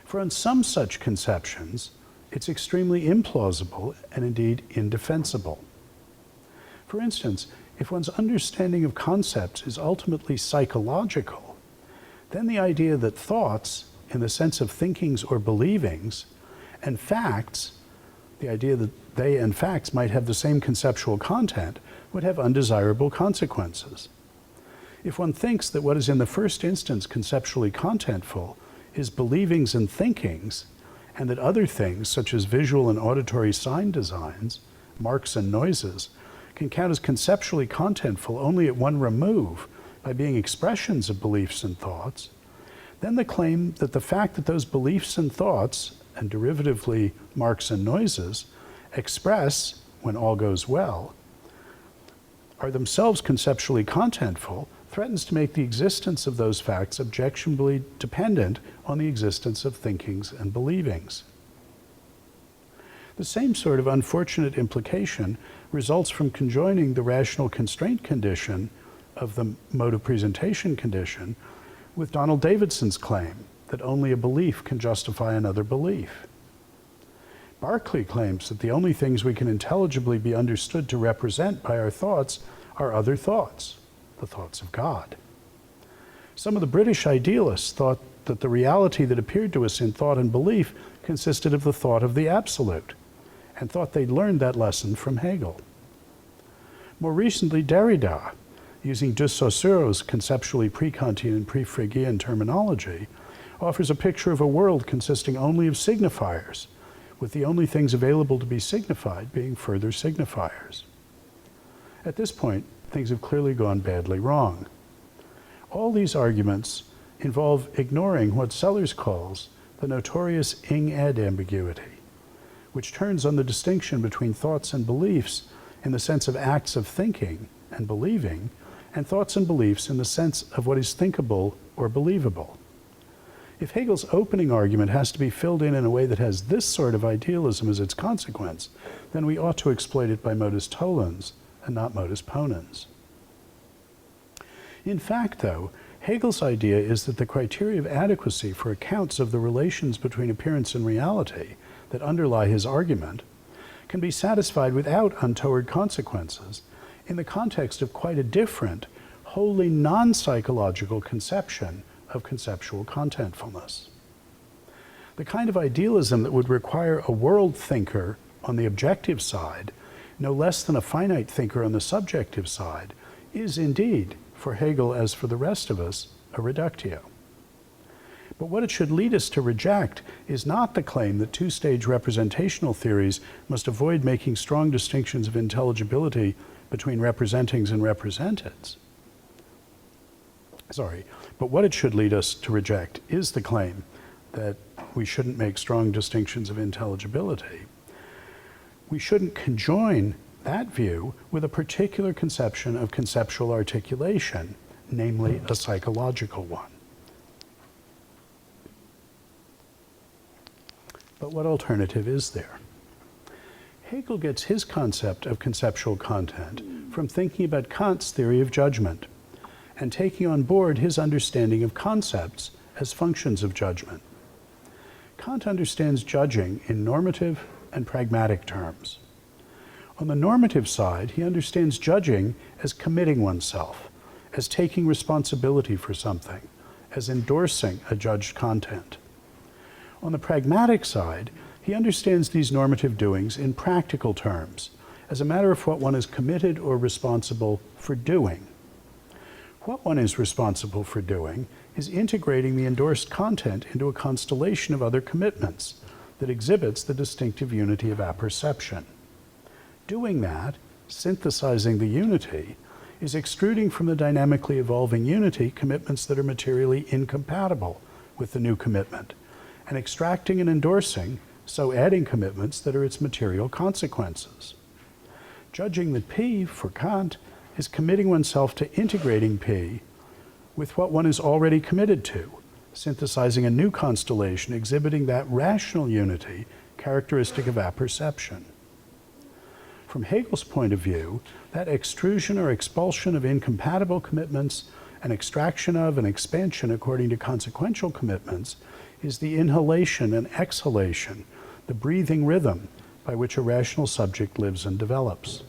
For on some such conceptions, it's extremely implausible and indeed indefensible. For instance, if one's understanding of concepts is ultimately psychological, then the idea that thoughts, in the sense of thinkings or believings, and facts, the idea that they and facts might have the same conceptual content, would have undesirable consequences. If one thinks that what is in the first instance conceptually contentful is believings and thinkings, and that other things, such as visual and auditory sign designs, marks and noises, can count as conceptually contentful only at one remove by being expressions of beliefs and thoughts, then the claim that the fact that those beliefs and thoughts, and derivatively marks and noises, express, when all goes well, are themselves conceptually contentful threatens to make the existence of those facts objectionably dependent on the existence of thinkings and believings. The same sort of unfortunate implication results from conjoining the rational constraint condition of the mode of presentation condition with Donald Davidson's claim that only a belief can justify another belief. Berkeley claims that the only things we can intelligibly be understood to represent by our thoughts are other thoughts, the thoughts of God. Some of the British idealists thought that the reality that appeared to us in thought and belief consisted of the thought of the absolute, and thought they'd learned that lesson from Hegel. More recently, Derrida, using de Saussure's conceptually pre-Kantian and pre-Fregean terminology, offers a picture of a world consisting only of signifiers, with the only things available to be signified being further signifiers. At this point, things have clearly gone badly wrong. All these arguments involve ignoring what Sellers calls the notorious ing-ed ambiguity, which turns on the distinction between thoughts and beliefs in the sense of acts of thinking and believing, and thoughts and beliefs in the sense of what is thinkable or believable. If Hegel's opening argument has to be filled in a way that has this sort of idealism as its consequence, then we ought to exploit it by modus tollens and not modus ponens. In fact, though, Hegel's idea is that the criteria of adequacy for accounts of the relations between appearance and reality that underlie his argument can be satisfied without untoward consequences in the context of quite a different, wholly non-psychological conception of conceptual contentfulness. The kind of idealism that would require a world thinker on the objective side, no less than a finite thinker on the subjective side, is indeed, for Hegel as for the rest of us, a reductio. But what it should lead us to reject is not the claim that two-stage representational theories must avoid making strong distinctions of intelligibility between representings and representeds. But what it should lead us to reject is the claim that we shouldn't make strong distinctions of intelligibility. We shouldn't conjoin that view with a particular conception of conceptual articulation, namely a psychological one. But what alternative is there? Hegel gets his concept of conceptual content from thinking about Kant's theory of judgment and taking on board his understanding of concepts as functions of judgment. Kant understands judging in normative and pragmatic terms. On the normative side, he understands judging as committing oneself, as taking responsibility for something, as endorsing a judged content. On the pragmatic side, he understands these normative doings in practical terms, as a matter of what one is committed or responsible for doing. What one is responsible for doing is integrating the endorsed content into a constellation of other commitments that exhibits the distinctive unity of apperception. Doing that, synthesizing the unity, is extruding from the dynamically evolving unity commitments that are materially incompatible with the new commitment, and extracting and endorsing, so adding commitments that are its material consequences. Judging that P, for Kant, is committing oneself to integrating P with what one is already committed to, synthesizing a new constellation exhibiting that rational unity characteristic of apperception. From Hegel's point of view, that extrusion or expulsion of incompatible commitments and extraction of and expansion according to consequential commitments is the inhalation and exhalation, the breathing rhythm by which a rational subject lives and develops.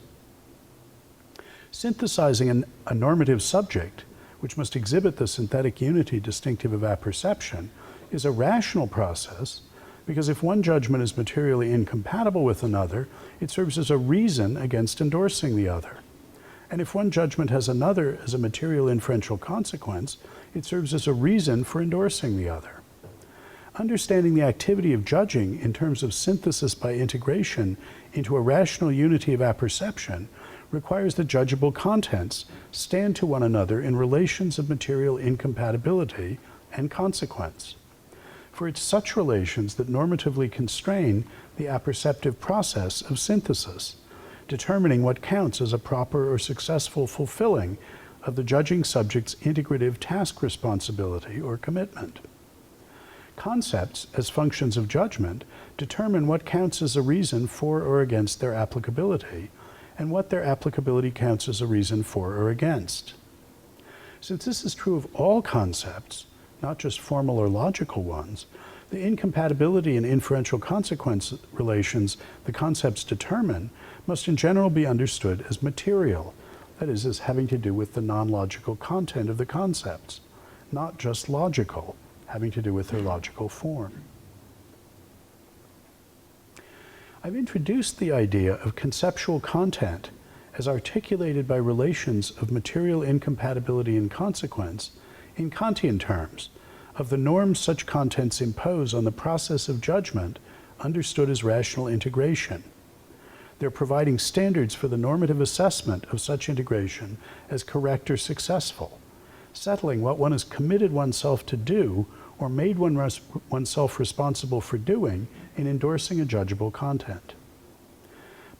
Synthesizing a normative subject, which must exhibit the synthetic unity distinctive of apperception, is a rational process because if one judgment is materially incompatible with another, it serves as a reason against endorsing the other. And if one judgment has another as a material inferential consequence, it serves as a reason for endorsing the other. Understanding the activity of judging in terms of synthesis by integration into a rational unity of apperception requires that judgeable contents stand to one another in relations of material incompatibility and consequence. For it's such relations that normatively constrain the apperceptive process of synthesis, determining what counts as a proper or successful fulfilling of the judging subject's integrative task responsibility or commitment. Concepts, as functions of judgment, determine what counts as a reason for or against their applicability, and what their applicability counts as a reason for or against. Since this is true of all concepts, not just formal or logical ones, the incompatibility and inferential consequence relations the concepts determine must in general be understood as material, that is, as having to do with the non-logical content of the concepts, not just logical, having to do with their logical form. I've introduced the idea of conceptual content as articulated by relations of material incompatibility and consequence in Kantian terms of the norms such contents impose on the process of judgment understood as rational integration. They're providing standards for the normative assessment of such integration as correct or successful, settling what one has committed oneself to do or made oneself responsible for doing in endorsing a judgeable content.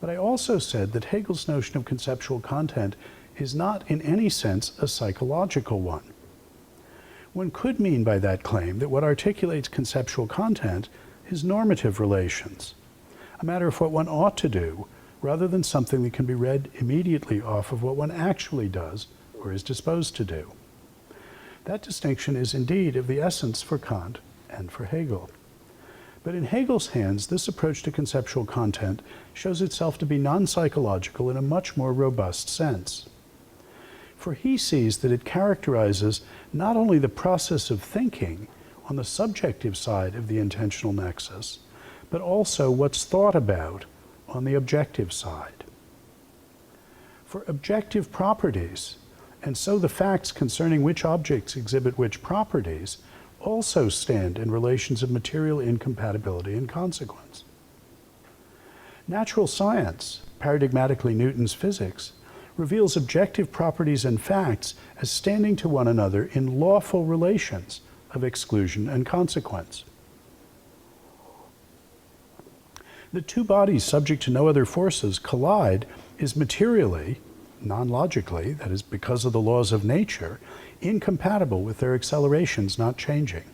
But I also said that Hegel's notion of conceptual content is not in any sense a psychological one. One could mean by that claim that what articulates conceptual content is normative relations, a matter of what one ought to do, rather than something that can be read immediately off of what one actually does or is disposed to do. That distinction is indeed of the essence for Kant and for Hegel. But in Hegel's hands, this approach to conceptual content shows itself to be non-psychological in a much more robust sense. For he sees that it characterizes not only the process of thinking on the subjective side of the intentional nexus, but also what's thought about on the objective side. For objective properties, and so the facts concerning which objects exhibit which properties, also stand in relations of material incompatibility and consequence. Natural science, paradigmatically Newton's physics, reveals objective properties and facts as standing to one another in lawful relations of exclusion and consequence. The two bodies subject to no other forces collide is materially, non-logically, that is because of the laws of nature, incompatible with their accelerations not changing.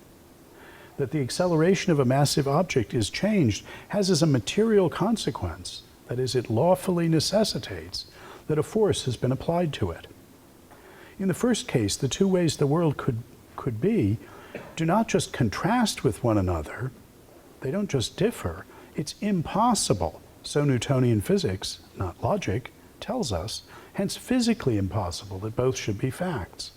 That the acceleration of a massive object is changed has as a material consequence, that is, it lawfully necessitates that a force has been applied to it. In the first case, the two ways the world could be do not just contrast with one another, they don't just differ, it's impossible, so Newtonian physics, not logic, tells us, hence physically impossible that both should be facts.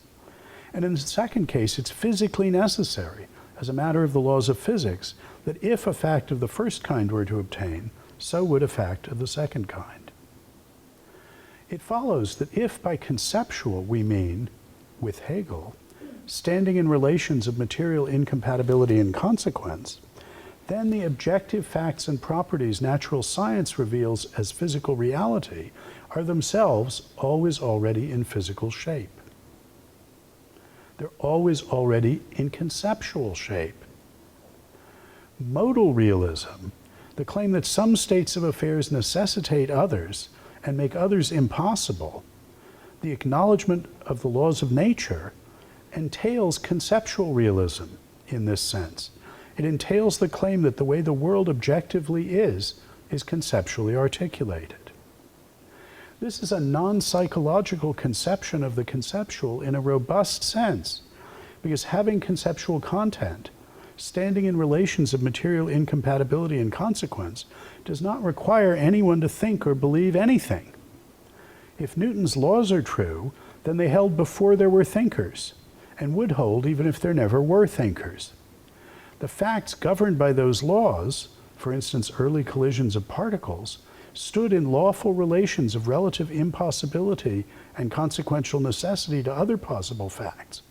And in the second case, it's physically necessary, as a matter of the laws of physics, that if a fact of the first kind were to obtain, so would a fact of the second kind. It follows that if by conceptual we mean, with Hegel, standing in relations of material incompatibility and consequence, then the objective facts and properties natural science reveals as physical reality are themselves always already in physical shape. They're always already in conceptual shape. Modal realism, the claim that some states of affairs necessitate others and make others impossible, the acknowledgement of the laws of nature, entails conceptual realism in this sense. It entails the claim that the way the world objectively is conceptually articulated. This is a non-psychological conception of the conceptual in a robust sense, because having conceptual content, standing in relations of material incompatibility and consequence, does not require anyone to think or believe anything. If Newton's laws are true, then they held before there were thinkers, and would hold even if there never were thinkers. The facts governed by those laws, for instance, early collisions of particles, stood in lawful relations of relative impossibility and consequential necessity to other possible facts,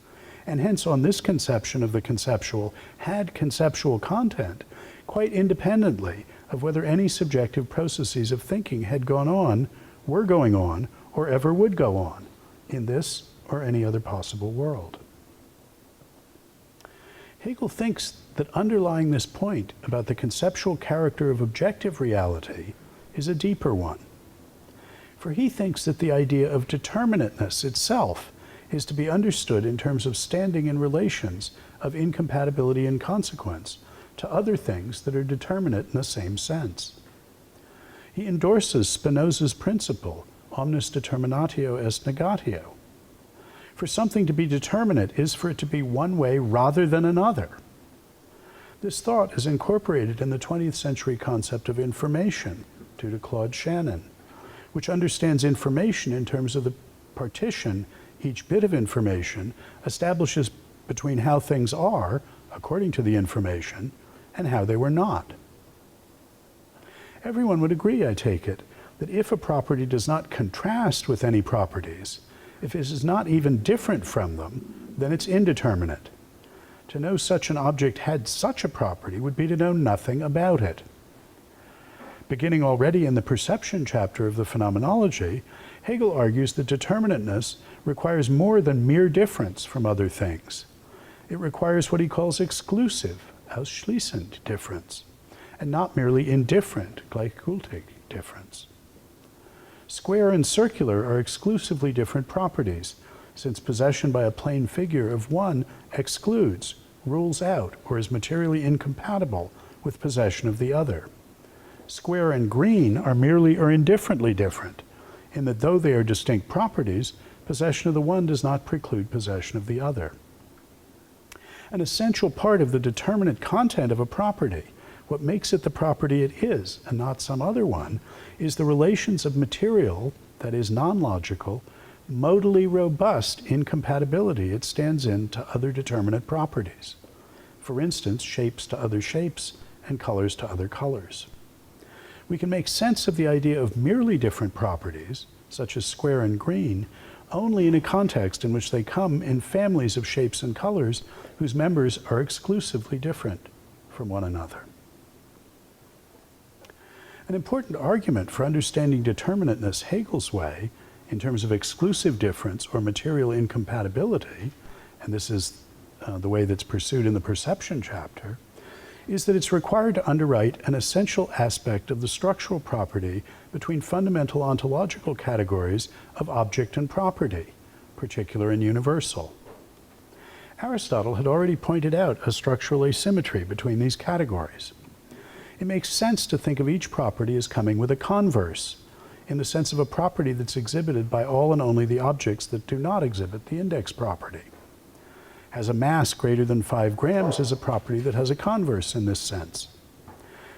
and hence on this conception of the conceptual had conceptual content quite independently of whether any subjective processes of thinking had gone on, were going on, or ever would go on in this or any other possible world. Hegel thinks that underlying this point about the conceptual character of objective reality is a deeper one. For he thinks that the idea of determinateness itself is to be understood in terms of standing in relations of incompatibility and consequence to other things that are determinate in the same sense. He endorses Spinoza's principle, omnis determinatio est negatio. For something to be determinate is for it to be one way rather than another. This thought is incorporated in the 20th century concept of information, due to Claude Shannon, which understands information in terms of the partition each bit of information establishes between how things are, according to the information, and how they were not. Everyone would agree, I take it, that if a property does not contrast with any properties, if it is not even different from them, then it's indeterminate. To know such an object had such a property would be to know nothing about it. Beginning already in the perception chapter of the Phenomenology, Hegel argues that determinateness requires more than mere difference from other things. It requires what he calls exclusive, ausschließend difference, and not merely indifferent, gleichgültig difference. Square and circular are exclusively different properties, since possession by a plane figure of one excludes, rules out, or is materially incompatible with possession of the other. Square and green are merely or indifferently different, in that though they are distinct properties, possession of the one does not preclude possession of the other. An essential part of the determinate content of a property, what makes it the property it is and not some other one, is the relations of material, that is non-logical, modally robust incompatibility it stands in to other determinate properties. For instance, shapes to other shapes and colors to other colors. We can make sense of the idea of merely different properties, such as square and green, only in a context in which they come in families of shapes and colors whose members are exclusively different from one another. An important argument for understanding determinateness Hegel's way, in terms of exclusive difference or material incompatibility, and this is the way that's pursued in the perception chapter, is that it's required to underwrite an essential aspect of the structural property between fundamental ontological categories of object and property, particular and universal. Aristotle had already pointed out a structural asymmetry between these categories. It makes sense to think of each property as coming with a converse, in the sense of a property that's exhibited by all and only the objects that do not exhibit the index property. Has a mass greater than 5 grams is a property that has a converse in this sense.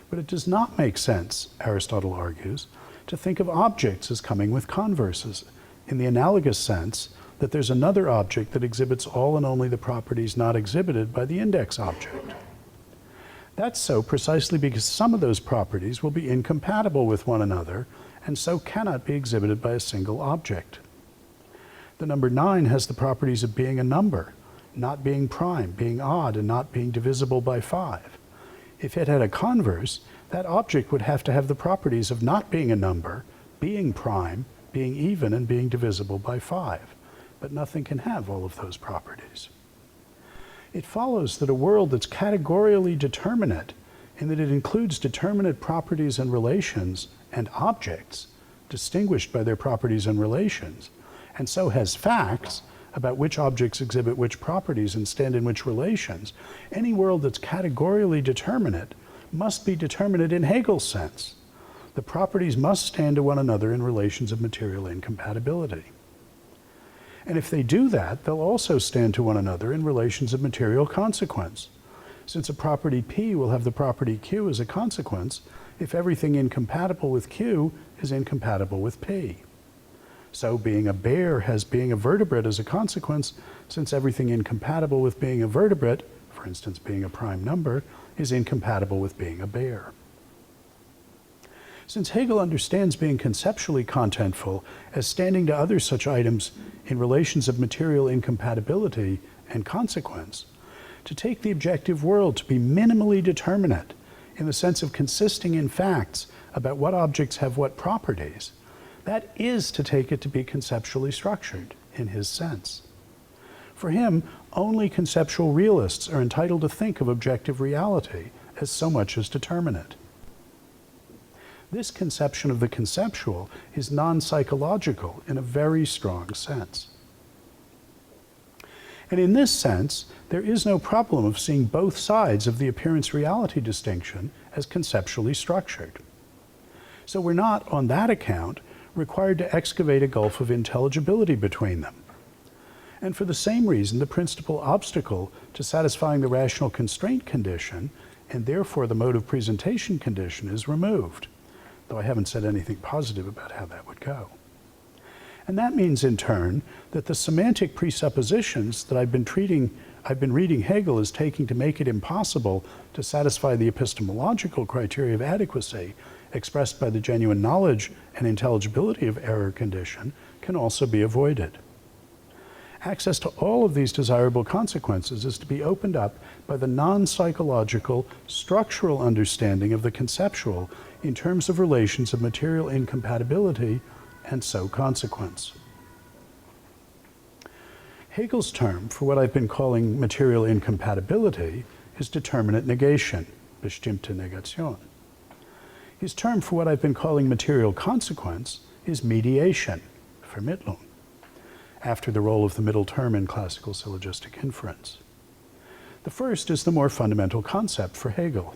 But it does not make sense, Aristotle argues, to think of objects as coming with converses, in the analogous sense that there's another object that exhibits all and only the properties not exhibited by the index object. That's so precisely because some of those properties will be incompatible with one another and so cannot be exhibited by a single object. The number 9 has the properties of being a number, not being prime, being odd, and not being divisible by 5. If it had a converse, that object would have to have the properties of not being a number, being prime, being even, and being divisible by 5. But nothing can have all of those properties. It follows that a world that's categorially determinate, in that it includes determinate properties and relations and objects, distinguished by their properties and relations, and so has facts about which objects exhibit which properties and stand in which relations, any world that's categorially determinate must be determinate in Hegel's sense. The properties must stand to one another in relations of material incompatibility. And if they do that, they'll also stand to one another in relations of material consequence, since a property P will have the property Q as a consequence if everything incompatible with Q is incompatible with P. So being a bear has being a vertebrate as a consequence, since everything incompatible with being a vertebrate, for instance being a prime number, is incompatible with being a bear. Since Hegel understands being conceptually contentful as standing to other such items in relations of material incompatibility and consequence, to take the objective world to be minimally determinate in the sense of consisting in facts about what objects have what properties, that is to take it to be conceptually structured in his sense. For him, only conceptual realists are entitled to think of objective reality as so much as determinate. This conception of the conceptual is non-psychological in a very strong sense. And in this sense, there is no problem of seeing both sides of the appearance-reality distinction as conceptually structured. So we're not, on that account, required to excavate a gulf of intelligibility between them. And for the same reason, the principal obstacle to satisfying the rational constraint condition, and therefore the mode of presentation condition, is removed, though I haven't said anything positive about how that would go. And that means, in turn, that the semantic presuppositions that I've been reading Hegel as taking to make it impossible to satisfy the epistemological criteria of adequacy expressed by the genuine knowledge and intelligibility of error condition can also be avoided. Access to all of these desirable consequences is to be opened up by the non-psychological, structural understanding of the conceptual in terms of relations of material incompatibility and so consequence. Hegel's term for what I've been calling material incompatibility is determinate negation, bestimmte Negation. His term for what I've been calling material consequence is mediation, Vermittlung, after the role of the middle term in classical syllogistic inference. The first is the more fundamental concept for Hegel,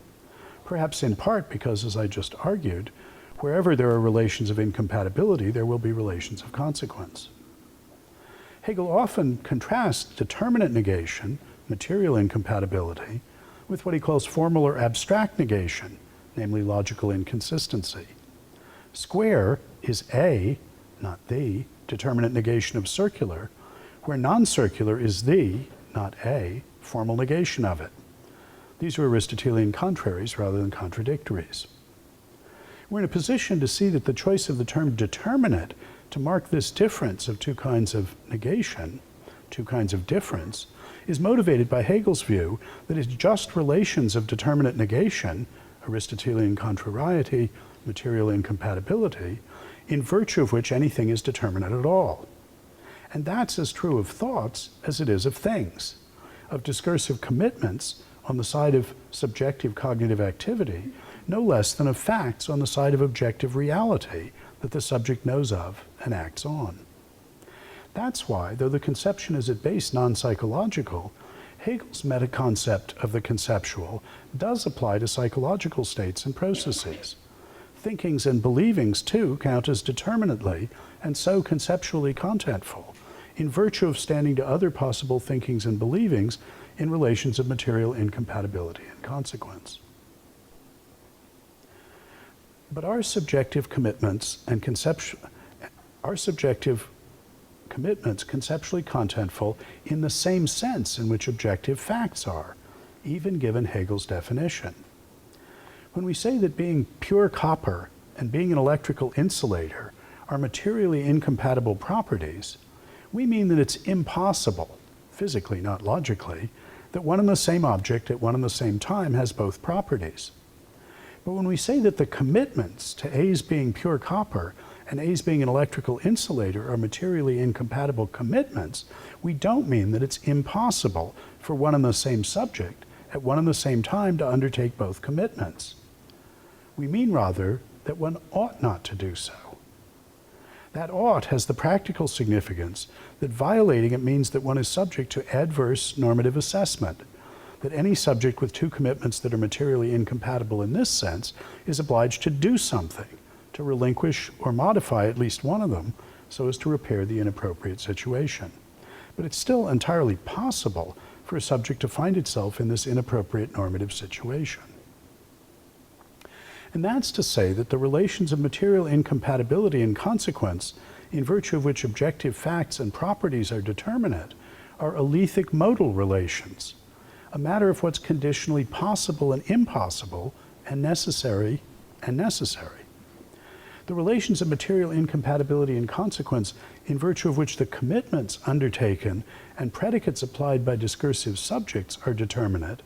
perhaps in part because, as I just argued, wherever there are relations of incompatibility, there will be relations of consequence. Hegel often contrasts determinate negation, material incompatibility, with what he calls formal or abstract negation, namely logical inconsistency. Square is a, not the, determinate negation of circular, where non-circular is the, not a, formal negation of it. These are Aristotelian contraries rather than contradictories. We're in a position to see that the choice of the term determinate to mark this difference of two kinds of negation, two kinds of difference, is motivated by Hegel's view that it's just relations of determinate negation, Aristotelian contrariety, material incompatibility, in virtue of which anything is determinate at all. And that's as true of thoughts as it is of things, of discursive commitments on the side of subjective cognitive activity, no less than of facts on the side of objective reality that the subject knows of and acts on. That's why, though the conception is at base non-psychological, Hegel's meta-concept of the conceptual does apply to psychological states and processes. Thinkings and believings, too, count as determinately and so conceptually contentful, in virtue of standing to other possible thinkings and believings in relations of material incompatibility and consequence. But our subjective commitments conceptually contentful in the same sense in which objective facts are, even given Hegel's definition. When we say that being pure copper and being an electrical insulator are materially incompatible properties, we mean that it's impossible, physically, not logically, that one and the same object at one and the same time has both properties. But when we say that the commitments to A's being pure copper and A's being an electrical insulator are materially incompatible commitments, we don't mean that it's impossible for one and the same subject at one and the same time to undertake both commitments. We mean rather that one ought not to do so. That ought has the practical significance that violating it means that one is subject to adverse normative assessment, that any subject with two commitments that are materially incompatible in this sense is obliged to do something, to relinquish or modify at least one of them so as to repair the inappropriate situation. But it's still entirely possible for a subject to find itself in this inappropriate normative situation. And that's to say that the relations of material incompatibility and consequence, in virtue of which objective facts and properties are determinate, are alethic modal relations, a matter of what's conditionally possible and impossible and necessary and necessary. The relations of material incompatibility and consequence, in virtue of which the commitments undertaken and predicates applied by discursive subjects are determinate,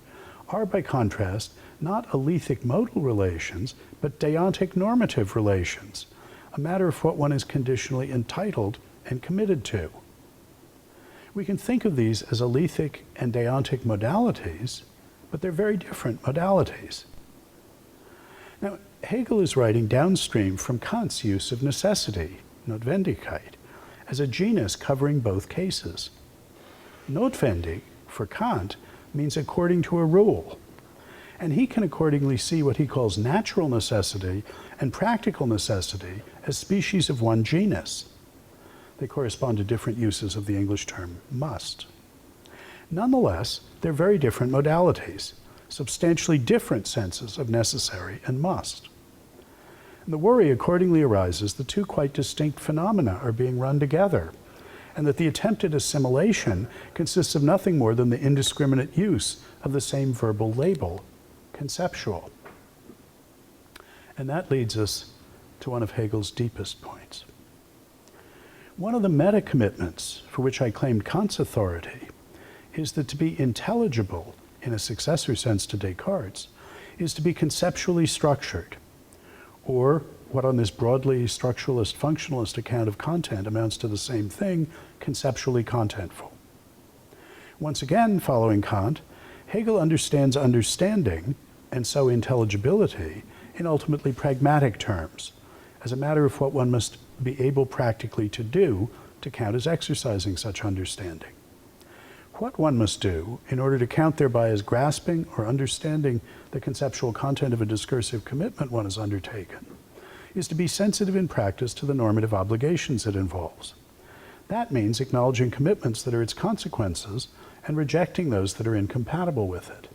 are, by contrast, not alethic modal relations, but deontic normative relations, a matter of what one is conditionally entitled and committed to. We can think of these as alethic and deontic modalities, but they're very different modalities. Now, Hegel is writing downstream from Kant's use of necessity, Notwendigkeit, as a genus covering both cases. Notwendig, for Kant, means according to a rule, and he can accordingly see what he calls natural necessity and practical necessity as species of one genus. They correspond to different uses of the English term must. Nonetheless, they're very different modalities, substantially different senses of necessary and must. And the worry accordingly arises that two quite distinct phenomena are being run together, and that the attempted assimilation consists of nothing more than the indiscriminate use of the same verbal label, conceptual. And that leads us to one of Hegel's deepest points. One of the meta-commitments for which I claimed Kant's authority is that to be intelligible, in a successor sense to Descartes, is to be conceptually structured, or what on this broadly structuralist functionalist account of content amounts to the same thing, conceptually contentful. Once again, following Kant, Hegel understands understanding, and so intelligibility, in ultimately pragmatic terms, as a matter of what one must would be able practically to do to count as exercising such understanding. What one must do in order to count thereby as grasping or understanding the conceptual content of a discursive commitment one has undertaken is to be sensitive in practice to the normative obligations it involves. That means acknowledging commitments that are its consequences and rejecting those that are incompatible with it.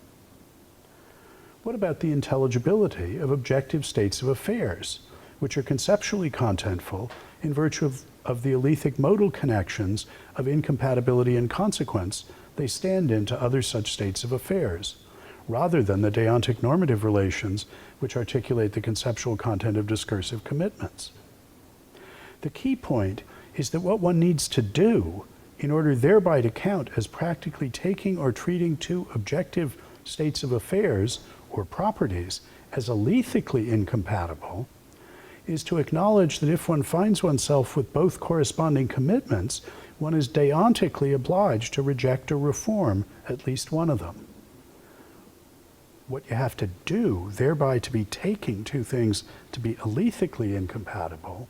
What about the intelligibility of objective states of affairs, which are conceptually contentful in virtue of the alethic modal connections of incompatibility and consequence they stand in to other such states of affairs, rather than the deontic normative relations which articulate the conceptual content of discursive commitments? The key point is that what one needs to do in order thereby to count as practically taking or treating two objective states of affairs or properties as alethically incompatible is to acknowledge that if one finds oneself with both corresponding commitments, one is deontically obliged to reject or reform at least one of them. What you have to do, thereby to be taking two things to be alethically incompatible,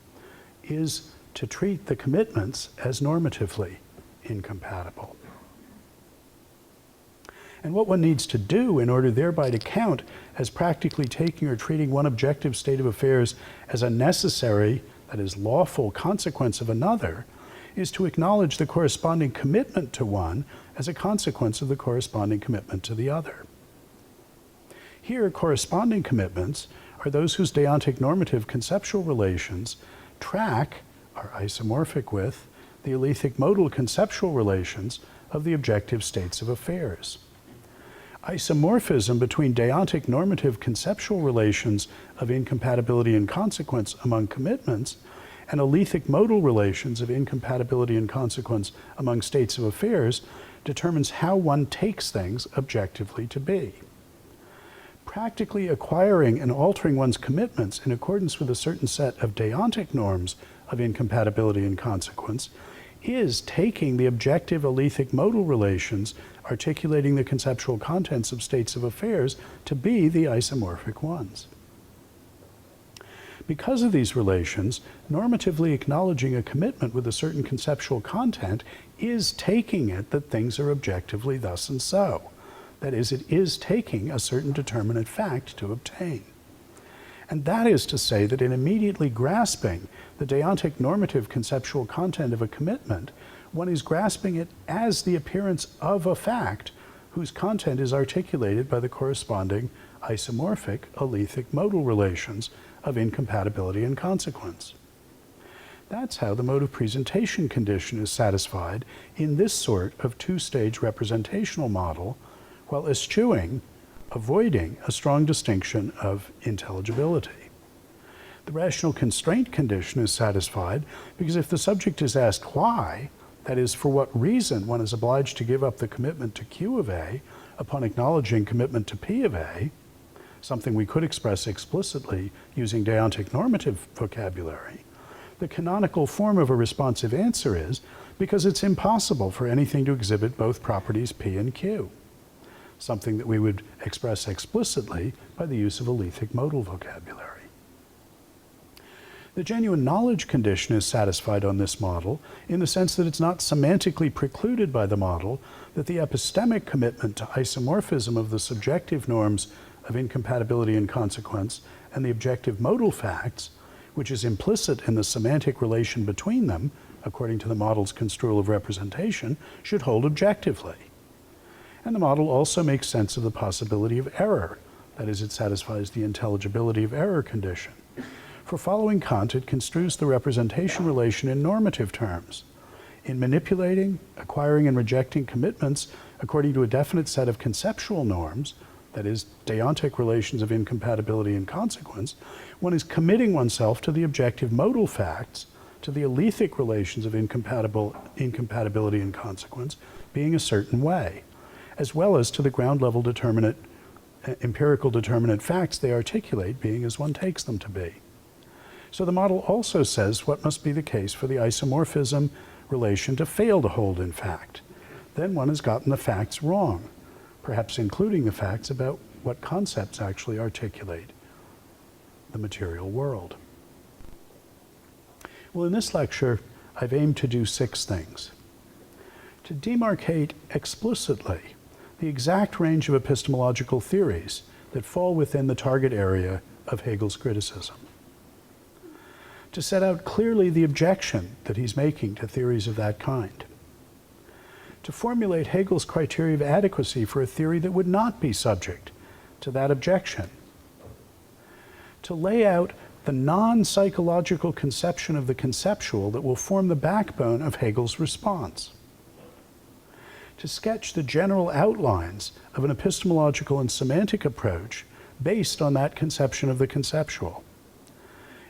is to treat the commitments as normatively incompatible. And what one needs to do in order thereby to count as practically taking or treating one objective state of affairs as a necessary, that is, lawful consequence of another, is to acknowledge the corresponding commitment to one as a consequence of the corresponding commitment to the other. Here, corresponding commitments are those whose deontic normative conceptual relations track, are isomorphic with, the alethic modal conceptual relations of the objective states of affairs. Isomorphism between deontic normative conceptual relations of incompatibility and consequence among commitments and alethic modal relations of incompatibility and consequence among states of affairs determines how one takes things objectively to be. Practically acquiring and altering one's commitments in accordance with a certain set of deontic norms of incompatibility and consequence is taking the objective alethic modal relations articulating the conceptual contents of states of affairs to be the isomorphic ones. Because of these relations, normatively acknowledging a commitment with a certain conceptual content is taking it that things are objectively thus and so. That is, it is taking a certain determinate fact to obtain. And that is to say that in immediately grasping the deontic normative conceptual content of a commitment, one is grasping it as the appearance of a fact whose content is articulated by the corresponding isomorphic alethic modal relations of incompatibility and consequence. That's how the mode of presentation condition is satisfied in this sort of two-stage representational model, while eschewing, avoiding a strong distinction of intelligibility. The rational constraint condition is satisfied because if the subject is asked why, that is, for what reason one is obliged to give up the commitment to Q of A upon acknowledging commitment to P of A, something we could express explicitly using deontic normative vocabulary, the canonical form of a responsive answer is because it's impossible for anything to exhibit both properties P and Q, something that we would express explicitly by the use of alethic modal vocabulary. The genuine knowledge condition is satisfied on this model in the sense that it's not semantically precluded by the model that the epistemic commitment to isomorphism of the subjective norms of incompatibility and consequence and the objective modal facts, which is implicit in the semantic relation between them, according to the model's construal of representation, should hold objectively. And the model also makes sense of the possibility of error. That is, it satisfies the intelligibility of error condition. For following Kant, it construes the representation relation in normative terms. In manipulating, acquiring, and rejecting commitments according to a definite set of conceptual norms, that is, deontic relations of incompatibility and consequence, one is committing oneself to the objective modal facts, to the alethic relations of incompatibility and consequence being a certain way, as well as to the ground level empirical determinate facts they articulate being as one takes them to be. So the model also says what must be the case for the isomorphism relation to fail to hold in fact. Then one has gotten the facts wrong, perhaps including the facts about what concepts actually articulate the material world. Well, in this lecture, I've aimed to do 6 things. To demarcate explicitly the exact range of epistemological theories that fall within the target area of Hegel's criticism. To set out clearly the objection that he's making to theories of that kind. To formulate Hegel's criteria of adequacy for a theory that would not be subject to that objection. To lay out the non-psychological conception of the conceptual that will form the backbone of Hegel's response. To sketch the general outlines of an epistemological and semantic approach based on that conception of the conceptual,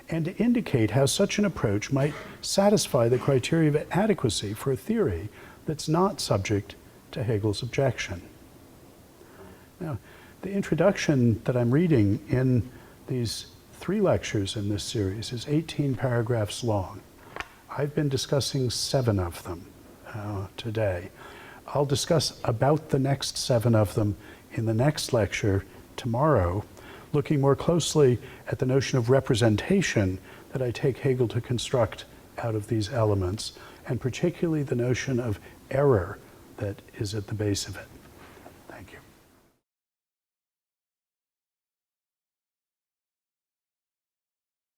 and to indicate how such an approach might satisfy the criteria of adequacy for a theory that's not subject to Hegel's objection. Now, the introduction that I'm reading in these 3 lectures in this series is 18 paragraphs long. I've been discussing 7 of them today. I'll discuss about the next 7 of them in the next lecture tomorrow, looking more closely at the notion of representation that I take Hegel to construct out of these elements, and particularly the notion of error that is at the base of it.